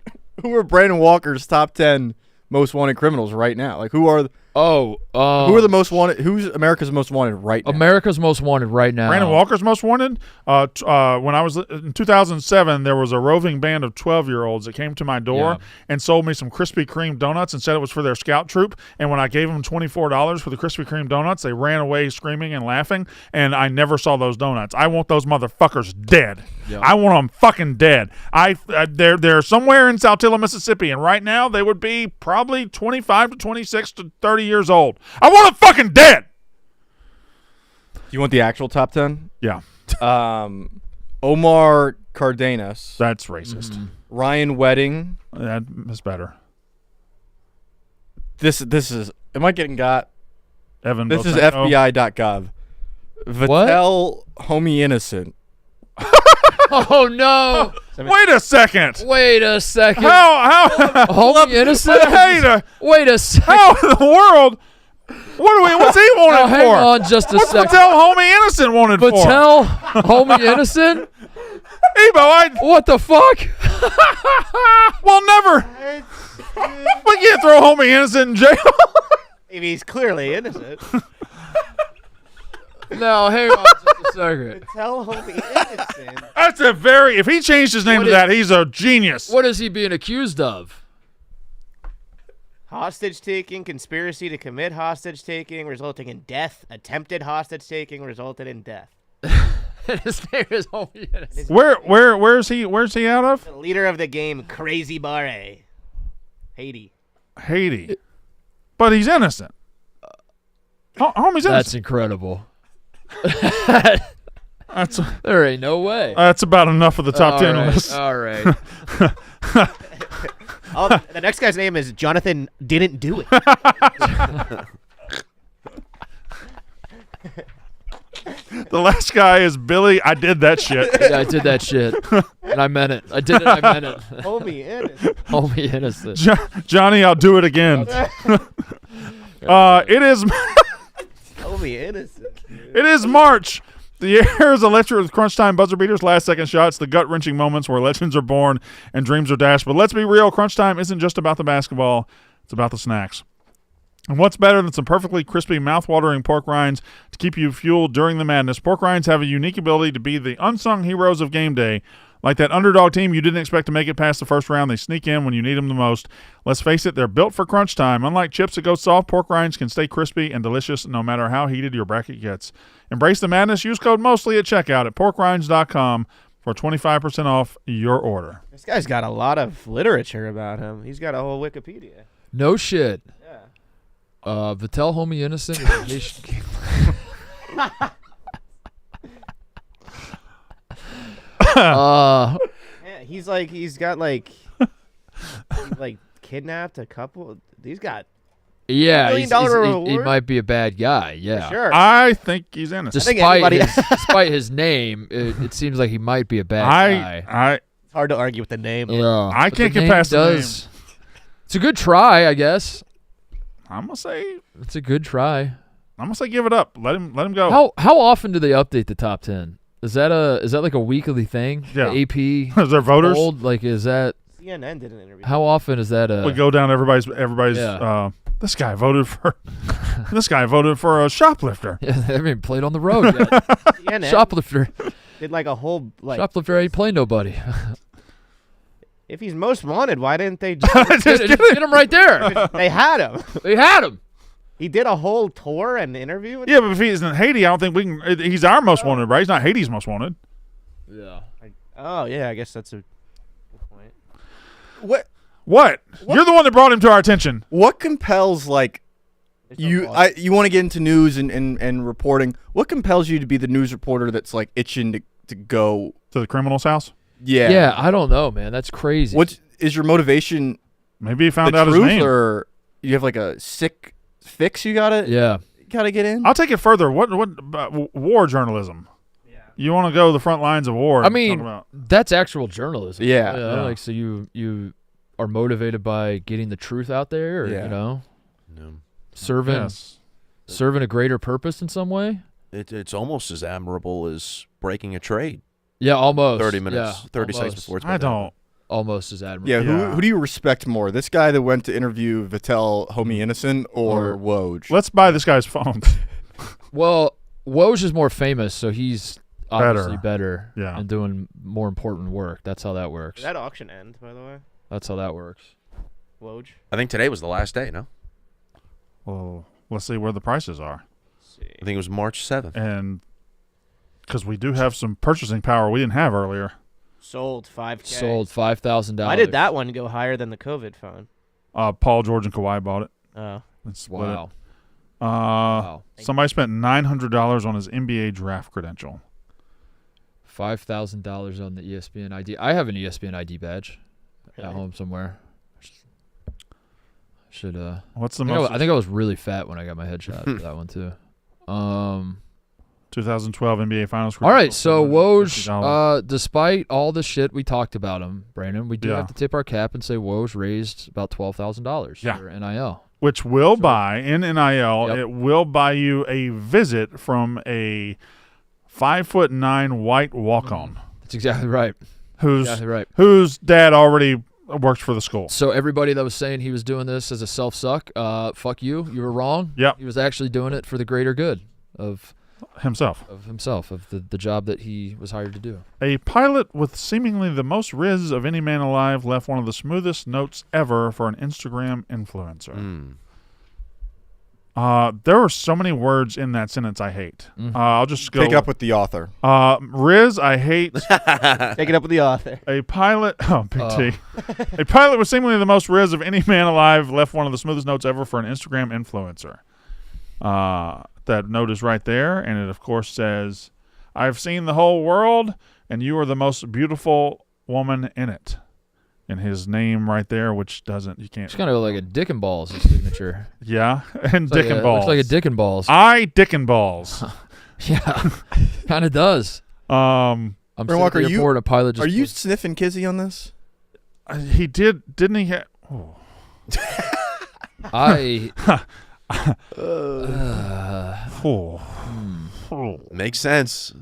who are Brandon Walker's top 10 most wanted criminals right now? Like, who are? Who are the most wanted? Who's America's Most Wanted right now? America's Most Wanted right now. Brandon Walker's Most Wanted. When I was in 2007, there was a roving band of 12-year-olds that came to my door and sold me some Krispy Kreme donuts and said it was for their scout troop. And when I gave them $24 for the Krispy Kreme donuts, they ran away screaming and laughing. And I never saw those donuts. I want those motherfuckers dead. Yeah. I want them fucking dead. They're somewhere in Saltillo, Mississippi, and right now they would be probably 25 to 26 to 30 years old. I want them fucking dead. you want the actual top 10? Yeah. Omar Cardenas. That's racist. Ryan Wedding. That's better. This is. Am I getting got? Evan. This is Botango. FBI.gov. Vitel Homie Innocent. Oh no! Wait a second. Wait a second. How Homie Innocent? Wait a second. How in the world? What's he wanted Now, for? hang on just a What's second. Patel Homie Innocent wanted for? Patel Homie Innocent? Ebo, what the fuck? Well, never. We can't throw Homie Innocent in jail. Maybe he's clearly innocent. No, hang on just a second. Tell Homie Innocent. That's a very. If he changed his name to that, he's a genius. What is he being accused of? Hostage taking, conspiracy to commit hostage taking, resulting in death. Attempted hostage taking resulted in death. His name is Homie Innocent. Where's he out of? The leader of the game, Crazy Barre. Haiti. But he's innocent. Homie's innocent. That's incredible. There ain't no way. That's about enough of the top 10 on this. All right. Oh, the next guy's name is Jonathan Didn't Do It. The last guy is Billy. I did that shit. Yeah, I did that shit. And I meant it. I did it. I meant it. Homie Innocent. Homie Innocent. Johnny, I'll do it again. It is. Homie Innocent. It is March. The air is electric with crunch time buzzer beaters, last second shots, the gut wrenching moments where legends are born and dreams are dashed. But let's be real, crunch time isn't just about the basketball, it's about the snacks. And what's better than some perfectly crispy, mouth-watering pork rinds to keep you fueled during the madness? Pork rinds have a unique ability to be the unsung heroes of game day. Like that underdog team you didn't expect to make it past the first round, they sneak in when you need them the most. Let's face it, they're built for crunch time. Unlike chips that go soft, pork rinds can stay crispy and delicious no matter how heated your bracket gets. Embrace the madness. Use code MOSTLY at checkout at porkrinds.com for 25% off your order. This guy's got a lot of literature about him. He's got a whole Wikipedia. No shit. Yeah. Vitel Homie Innocent is a Haitian game. Yeah, he's got kidnapped a couple. He's got Yeah, $1 million he might be a bad guy. Yeah, sure. I think he's innocent. Despite his name, it seems like he might be a bad guy. It's hard to argue with the name. Yeah, I can't get past the name. It's a good try, I guess. I'm gonna say it's a good try. I'm gonna say give it up. Let him go. How often do they update the top 10? Is that like a weekly thing? Yeah. The AP Is there voters? Like is that? CNN did an interview. How often is that? We go down everybody's. Yeah. This guy voted for. This guy voted for a shoplifter. Yeah, they haven't even played on the road yet. CNN Shoplifter. did like a whole Shoplifter ain't playing nobody. If he's most wanted, why didn't they just get him right there? They had him. They had him. He did a whole tour and interview with Yeah, but if he's in Haiti, I don't think we can. He's our most wanted, right? He's not Haiti's most wanted. Yeah. Oh yeah, I guess that's a good point. What? You're the one that brought him to our attention. What compels you want to get into news and reporting? What compels you to be the news reporter that's like itching to go to the criminal's house? Yeah. Yeah, I don't know, man. That's crazy. What is your motivation? Maybe he found the out truth, his name. or you have like a sick fix you gotta get in? I'll take it further. What about war journalism? Yeah. You want to go to the front lines of war? I mean, that's actual journalism. Yeah. Like so you are motivated by getting the truth out there, or serving a greater purpose in some way. It's almost as admirable as breaking a trade. Yeah, almost 30 minutes, 30 seconds before it's I don't. Almost as admirable. Yeah, who do you respect more? This guy that went to interview Vitel Homie Innocent or Woj? Let's buy this guy's phone. Well, Woj is more famous, so he's obviously better Yeah. and doing more important work. That's how that works. Did that auction end, by the way? That's how that works. Woj? I think today was the last day, no? Well, let's see where the prices are. I think it was March 7th. And because we do have some purchasing power we didn't have earlier. Sold $5,000. Sold $5,000. Why did that one go higher than the COVID phone? Paul George and Kawhi bought it. Oh. And split Wow. it. Wow. Somebody spent $900 on his NBA draft credential. $5,000 on the ESPN ID. I have an ESPN ID badge at home somewhere. Should What's the most? I think I was really fat when I got my headshot for that one too. 2012 NBA Finals. All right, so Woj, despite all the shit we talked about him, Brandon, we do have to tip our cap and say Woj raised about $12,000 for NIL. Which will buy, in NIL, it will buy you a visit from a 5'9" white walk-on. That's exactly right. Whose dad already works for the school. So everybody that was saying he was doing this as a self-suck, fuck you. You were wrong. Yep. He was actually doing it for the greater good of himself, of the job that he was hired to do. A pilot with seemingly the most riz of any man alive left one of the smoothest notes ever for an Instagram influencer. There are so many words in that sentence I hate. I'll just go. Take it up with the author. Riz, I hate. Take it up with the author. A pilot. Oh, Big T. A pilot with seemingly the most riz of any man alive left one of the smoothest notes ever for an Instagram influencer. That note is right there, and it, of course, says, I've seen the whole world, and you are the most beautiful woman in it. And his name right there, which doesn't, you can't. It's kind of like a dick and balls signature. Yeah, and dick and balls. Looks like a dick and balls. I dick and balls. Yeah, kind of does. I'm Brandon Walker, a pilot just are you sniffing Kizzy on this? He didn't he? Makes sense.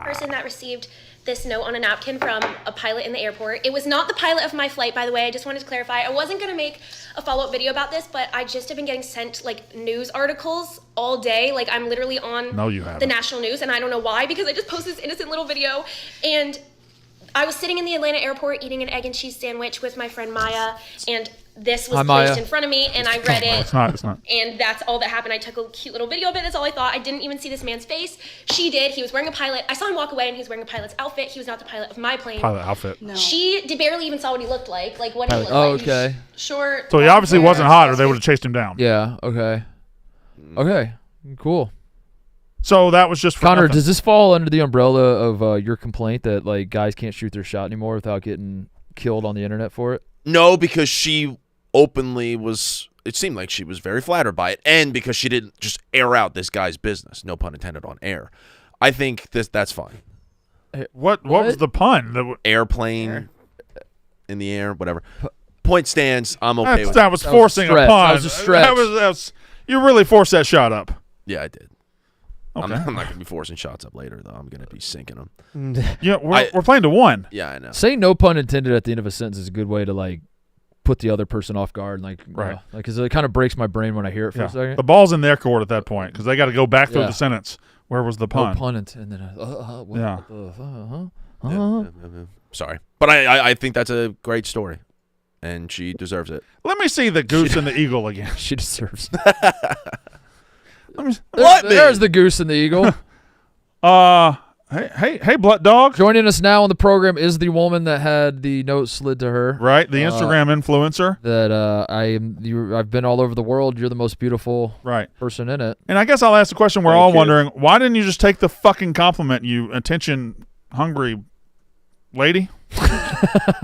Person that received this note on a napkin from a pilot in the airport. It was not the pilot of my flight, by the way. I just wanted to clarify. I wasn't going to make a follow-up video about this, but I just have been getting sent like news articles all day. Like I'm literally on the national news, and I don't know why, because I just posted this innocent little video. And I was sitting in the Atlanta airport eating an egg and cheese sandwich with my friend Maya, and this was placed in front of me, and I read it. It's not. And that's all that happened. I took a cute little video of it. That's all I thought. I didn't even see this man's face. She did. He was wearing a pilot. I saw him walk away, and he was wearing a pilot's outfit. He was not the pilot of my plane. Pilot outfit. No. She barely even saw what he looked like. Like what he looked like. Okay. Short. So he obviously wasn't hot, or they would have chased him down. Yeah. Okay. Okay. Cool. So that was just for Connor. nothing. Does this fall under the umbrella of your complaint that like guys can't shoot their shot anymore without getting killed on the internet for it? No, because she openly was. It seemed like she was very flattered by it, and because she didn't just air out this guy's business, no pun intended, on air. I think that's fine. What was the pun? Airplane in the air, whatever. Point stands. I'm okay with that. Was forcing a pun. That was a stretch. That was you really forced that shot up. Yeah, I did. Okay. I'm not going to be forcing shots up later, though. I'm going to be sinking them. Yeah, we're playing to one. Yeah, I know. Saying no pun intended at the end of a sentence is a good way to like put the other person off guard, like right, because it kind of breaks my brain when I hear it for a second. The ball's in their court at that point because they got to go back through the sentence. Where was the pun? No pun intended. Sorry, but I think that's a great story, and she deserves it. Let me see the goose and the eagle again. She deserves. There's the goose and the eagle. Hey, Blood Dog. Joining us now on the program is the woman that had the note slid to her. Right, the Instagram influencer. That I've been all over the world. You're the most beautiful person in it. And I guess I'll ask the question we're all wondering: why didn't you just take the fucking compliment, you attention hungry lady?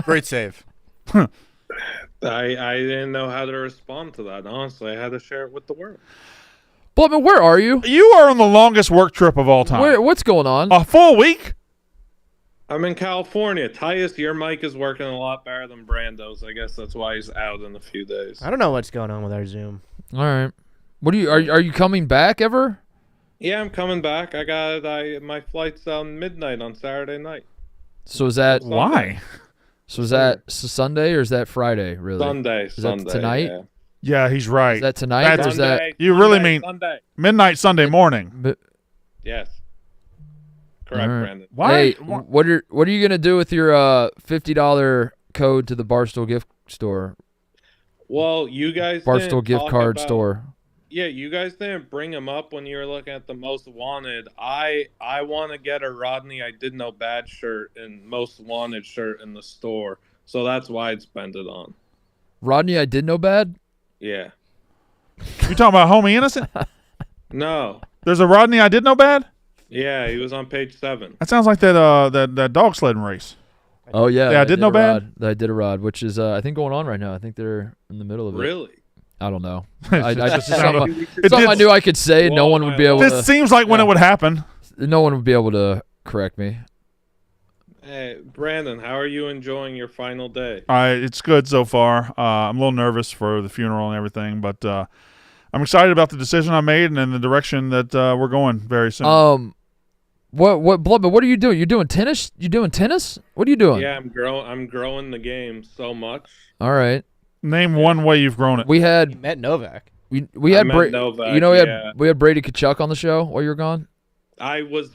Great save. I didn't know how to respond to that. Honestly, I had to share it with the world. But where are you? You are on the longest work trip of all time. What's going on? A full week? I'm in California. Titus, your mic is working a lot better than Brando's. I guess that's why he's out in a few days. I don't know what's going on with our Zoom. All right. What are you coming back ever? Yeah, I'm coming back. My flight's on midnight on Saturday night. So is that why? So is that Sunday or is that Friday? Really? Sunday. Is that tonight? Yeah. Yeah, he's right. Is that tonight? Or is that you really mean Sunday. Midnight Sunday morning? Yes. Correct, Brandon. Why? Hey, what are you gonna do with your $50 code to the Barstool gift store? Well, you guys Barstool gift card store. Yeah, you guys didn't bring them up when you were looking at the most wanted. I want to get a Rodney I Did No Bad shirt and most wanted shirt in the store, so that's why I'd spend it on. Rodney I Did No Bad? Yeah. You talking about Homie Innocent? No. There's a Rodney I did know bad? Yeah, he was on page 7. That sounds like that that dog sledding race. Oh, yeah. Yeah, I did know bad? I did a rod, which is, I think, going on right now. I think they're in the middle of it. Really? I don't know. Something I knew I could say. No one would be able to. This seems like when it would happen. No one would be able to correct me. Hey, Brandon, how are you enjoying your final day? It's good so far. I'm a little nervous for the funeral and everything, but I'm excited about the decision I made and in the direction that we're going very soon. What Blood? What are you doing? You're doing tennis? You doing tennis? What are you doing? Yeah, I'm growing the game so much. All right. Name one way you've grown it. We had met Novak. We had Novak, you know we had Brady Kachuk on the show while you were gone. I was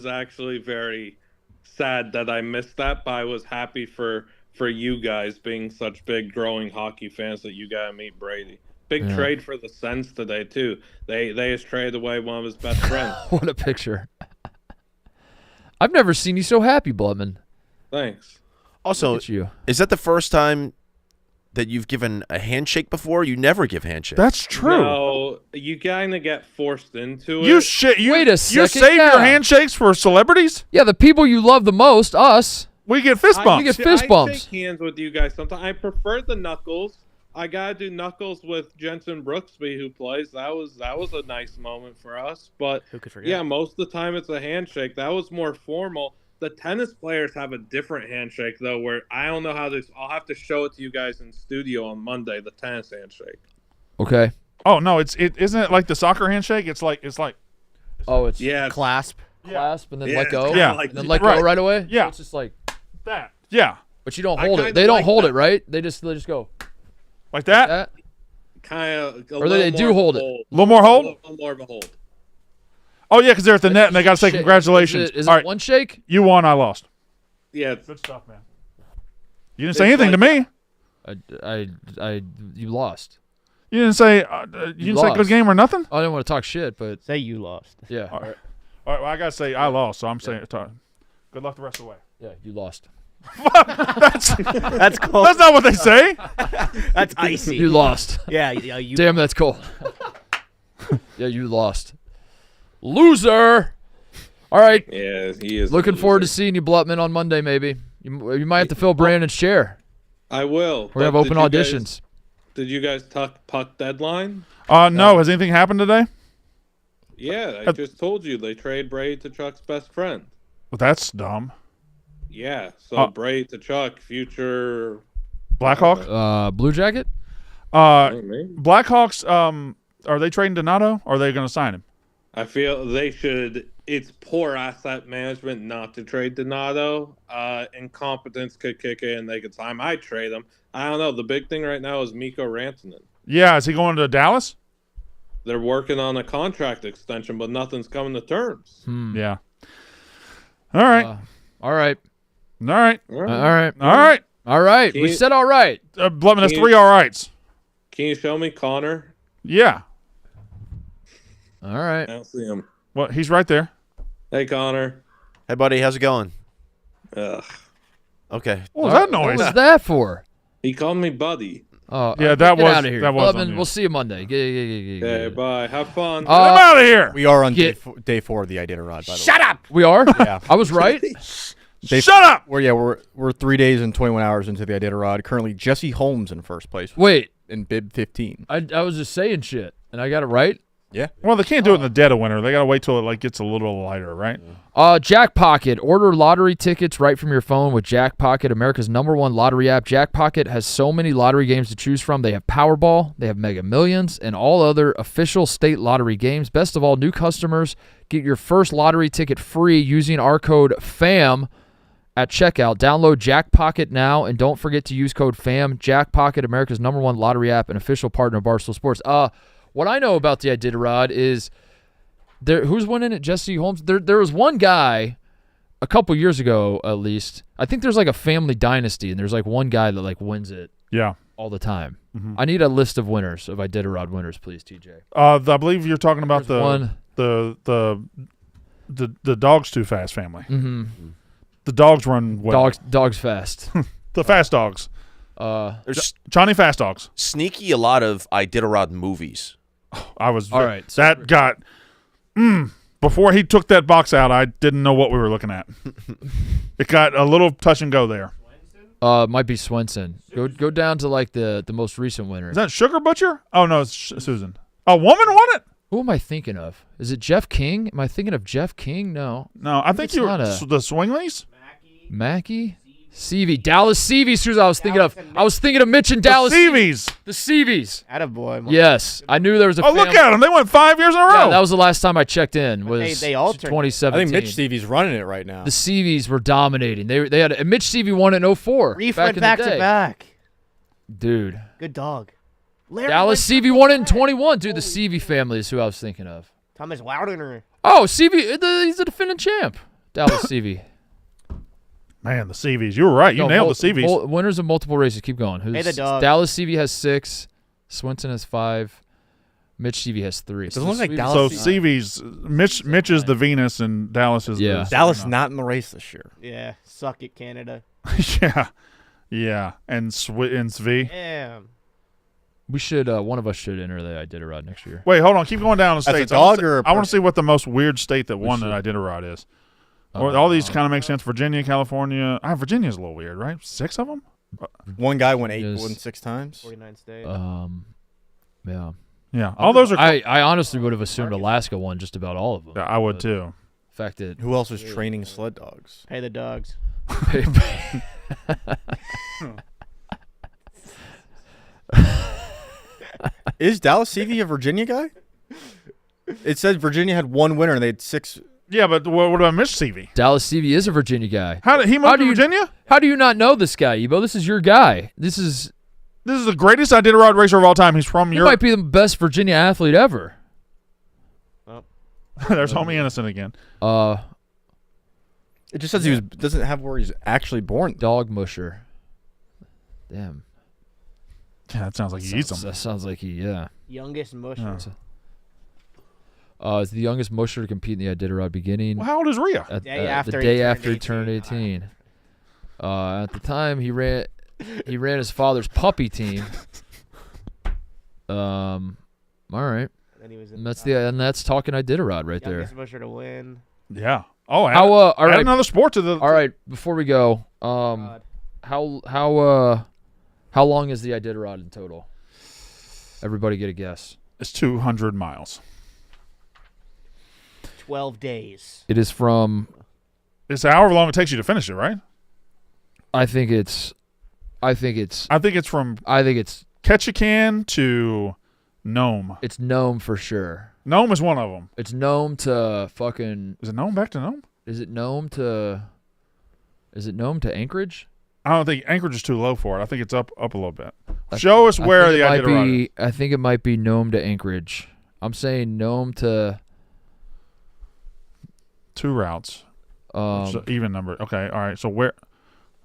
actually very sad that I missed that, but I was happy for you guys being such big growing hockey fans that you got to meet Brady. Big trade for the Sens today too. They just traded away one of his best friends. What a picture! I've never seen you so happy, Bloodman. Thanks. Also, is that the first time that you've given a handshake before? You never give handshakes. That's true. No, you kind of get forced into it. Wait a second. You save your handshakes for celebrities? Yeah, the people you love the most, us. We get fist bumps. We get fist bumps. I shake hands with you guys sometimes. I prefer the knuckles. I gotta do knuckles with Jensen Brooksby, who plays. That was a nice moment for us. But who could forget? Yeah, most of the time it's a handshake. That was more formal. The tennis players have a different handshake though, where I don't know how this. I'll have to show it to you guys in studio on Monday. The tennis handshake. Okay. Oh no, isn't it like the soccer handshake? It's like. Oh, it's clasp, and then let go. Yeah, and then let go right away. Yeah, so it's just like that. Yeah, but you don't hold it. They don't hold it, right? They just go like that. Kind of. Or they do hold it. A little more hold. A little more of a hold. Oh yeah, because they're at the net and they got to say congratulations. Is All it right, one shake? You won. I lost. Yeah, good stuff, man. You didn't say anything to me. You lost. You didn't say you didn't say good game or nothing. I didn't want to talk shit, but say you lost. Yeah. All right. Well, I gotta say I lost, so I'm saying good luck the rest of the way. Yeah, you lost. That's cold. That's not what they say. That's icy. You lost. Yeah, you. Damn, that's cold. Yeah, you lost. Loser. All right. Yeah, he is. Looking forward to seeing you, Blutman, on Monday. Maybe you might have to fill Brandon's chair. I will. We have open auditions. Did you guys talk puck deadline? No. Has anything happened today? Yeah, I just told you they trade Brady to Chuck's best friend. Well, that's dumb. Yeah, so Brady to Chuck, future Blackhawk, Blue Jacket. Blackhawks. Are they trading Donato? Or are they going to sign him? I feel they should. It's poor asset management not to trade Donato. Incompetence could kick in. They could sign. I'd trade him. I don't know. The big thing right now is Mikko Rantanen. Yeah, is he going to Dallas? They're working on a contract extension, but nothing's coming to terms. Yeah. All right. All right. All right. All right. All right. All right. We said all right. Blutman, that's 3 all rights. Can you show me Connor? Yeah. All right. I don't see him. Well, he's right there. Hey, Connor. Hey, buddy. How's it going? Ugh. Okay. What was that noise? What was that for? He called me buddy. Oh, yeah, that get was out of here. that was. Blutman, we'll see you Monday. Okay, bye. Have fun. Get him out of here. We are on day 4 of the Iditarod, by the way. Shut up. We are? Yeah. I was right. Shut up. We're 3 days and 21 hours into the Iditarod. Currently, Jesse Holmes in first place. Wait. In bib 15. I was just saying shit, and I got it right. Yeah. Well, they can't do it in the dead of winter. They gotta wait till it gets a little lighter, right? JackPocket. Order lottery tickets right from your phone with JackPocket, America's #1 lottery app. JackPocket has so many lottery games to choose from. They have Powerball, they have Mega Millions, and all other official state lottery games. Best of all, new customers get your first lottery ticket free using our code FAM at checkout. Download JackPocket now, and don't forget to use code FAM. JackPocket, America's #1 lottery app, and official partner of Barstool Sports. What I know about the Iditarod is who's winning it? Jesse Holmes. There was one guy a couple years ago, at least. I think there's like a family dynasty, and there's like one guy that like wins it. Yeah. All the time. Mm-hmm. I need a list of winners of Iditarod winners, please, TJ. I believe you're talking about There's the Dogs Too Fast family. Mm-hmm. The dogs run well. Dogs fast. The fast dogs. There's Johnny Fast Dogs. sneaky a lot of Iditarod movies. I was all right. That got before he took that box out, I didn't know what we were looking at. It got a little touch and go there. Might be Swenson. Go down to like the most recent winner. Is that Sugar Butcher? Oh no, it's Susan. A woman won it. Who am I thinking of? Is it Jeff King? Am I thinking of Jeff King? No. No, I think it's you were not the Swinglies. Mackie? Seavey. Dallas Seavy's who I was thinking of. I was thinking of Mitch and Dallas Seavies. The Seavies. Attaboy. Yes. I knew there was a look at them. They went 5 years in a row. Yeah, that was the last time I checked in. Was They alternate. 2017. I think Mitch Seavey's running it right now. The Seavies were dominating. They had Mitch Seavey won it in 04. Reef back went in back the day. to back. Dude. Good dog. Larry Dallas went Seavey won it in 21. Dude, the Seavey family is who I was thinking of. Thomas Loudner. Oh, Seavey, he's the defending champ. Dallas Seavey. Man, the Seavies. You were right. You nailed the Seavies. Winners of multiple races. Keep going. Hey, the dog. Dallas Seavey has 6. Swenson has 5. Mitch Seavey has 3. Doesn't look like So Dallas. Seavies, Mitch is the Venus and Dallas is the Dallas not in the race this year. Yeah. Suck it, Canada. yeah, and Svi. Damn. We should. One of us should enter the Iditarod next year. Wait, hold on. Keep going down the As a states. dog or a I want to see what the most weird state that won should. that Iditarod is. All these kind of make sense. Virginia, California. Virginia's a little weird, right? 6 of them? One guy won Yes. 6 times. 49 State. Yeah. Yeah. All those are. I honestly would have assumed Alaska won just about all of them. Yeah, I would too. The fact that Who else is training sled dogs? Hey, the dogs. Is Dallas Seavey a Virginia guy? It said Virginia had 1 winner and they had 6. Yeah, but what about Mitch Seavey? Dallas Seavey is a Virginia guy. How did he move to Virginia? How do you not know this guy, Ebo? This is your guy. This is the greatest Iditarod racer of all time. He's from he Europe. might be the best Virginia athlete ever. There's Homie Innocent again. It just says he doesn't have where he's actually born. Dog musher. Damn. Yeah, that sounds like he eats them. That sounds like yeah. Youngest musher. Is the youngest musher to compete in the Iditarod beginning. Well, how old is Rhea? The day after he turned 18. At the time, he ran his father's puppy team. All right. And that's talking Iditarod right there. Youngest musher to win. Yeah. Oh, all right. Another sport to the. All right. Before we go, how long is the Iditarod in total? Everybody get a guess. It's 200 miles. 12 days. It is from. It's however long it takes you to finish it, right? I think it's from Ketchikan to Nome. It's Nome for sure. Nome is one of them. It's Nome to fucking. Is it Nome back to Nome? Is it Nome to Anchorage? I don't think Anchorage is too low for it. I think it's up a little bit. Show us where the Iditarod is. I think it might be Nome to Anchorage. I'm saying Nome to. 2 routes. Even number. Okay. All right. So where?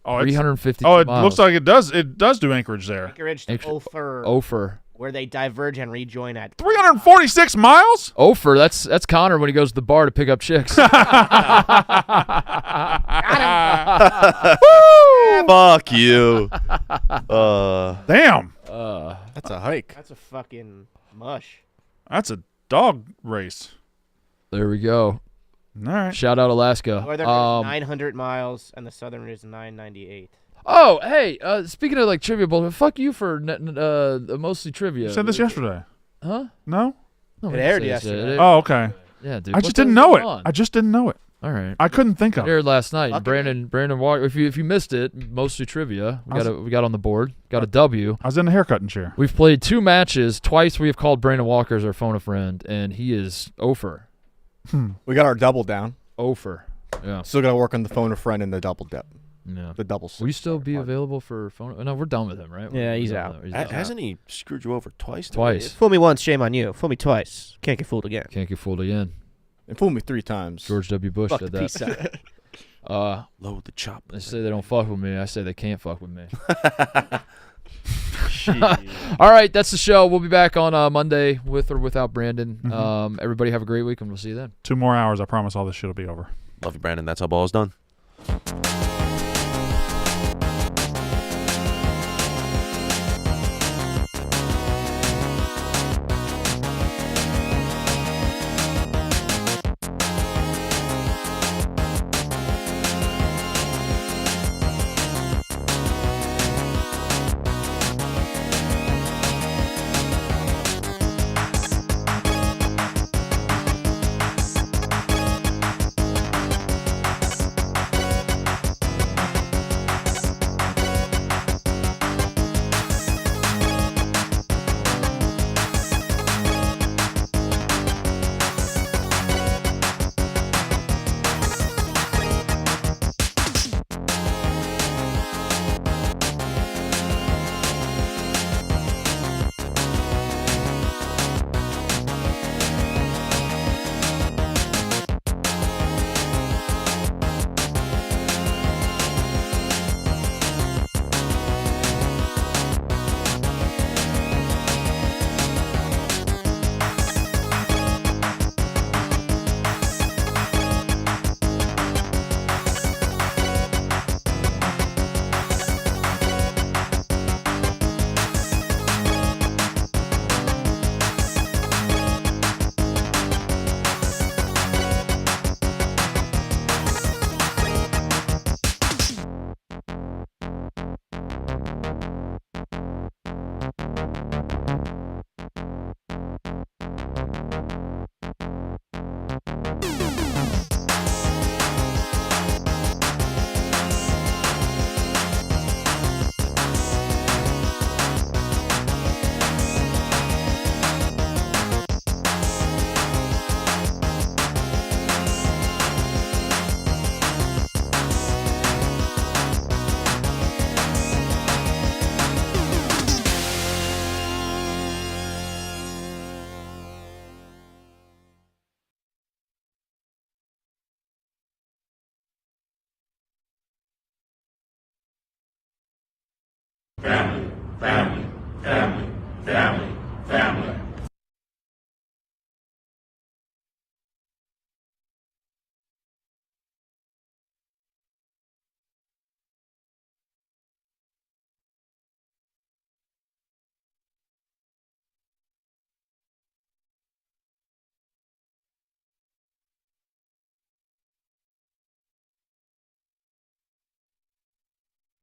Oh, 350. Oh, it miles. looks like it does. It does do Anchorage there. Anchorage to Ophir. Ophir. Where they diverge and rejoin at 346 miles. Ophir. That's Connor when he goes to the bar to pick up chicks. Fuck you. Damn. That's a hike. That's a fucking mush. That's a dog race. There we go. All right. Shout out Alaska. Northern is 900 miles and the southern is 998. Oh, hey, speaking of like trivia bowl, fuck you for mostly trivia. You said this yesterday. Huh? No? No, It aired yesterday. Oh, okay. Yeah, dude. I just didn't know it. I just didn't know it. All right. I couldn't think of it. Aired last night. Brandon Walker. If you missed it, mostly trivia. We got on the board. Got a W. I was in the haircutting chair. We've played 2 matches. Twice we have called Brandon Walker as our phone a friend, and he is Ophir. We got our double down. Ophir. Yeah. Still got to work on the phone a friend and the double dip. Yeah. The double. Will you still be available for phone? No, we're done with him, right? Yeah, he's out. Hasn't he screwed you over twice? Twice. Fool me once, shame on you. Fool me twice. Can't get fooled again. Can't get fooled again. And fooled me 3 times. George W. Bush Fuck did the that. peace sign. Load the chop. They say they don't fuck with me. I say they can't fuck with me. All right, that's the show. We'll be back on Monday with or without Brandon. Everybody have a great week, and we'll see you then. 2 more hours. I promise all this shit will be over. Love you, Brandon. That's how ball is done. family, family, family, family.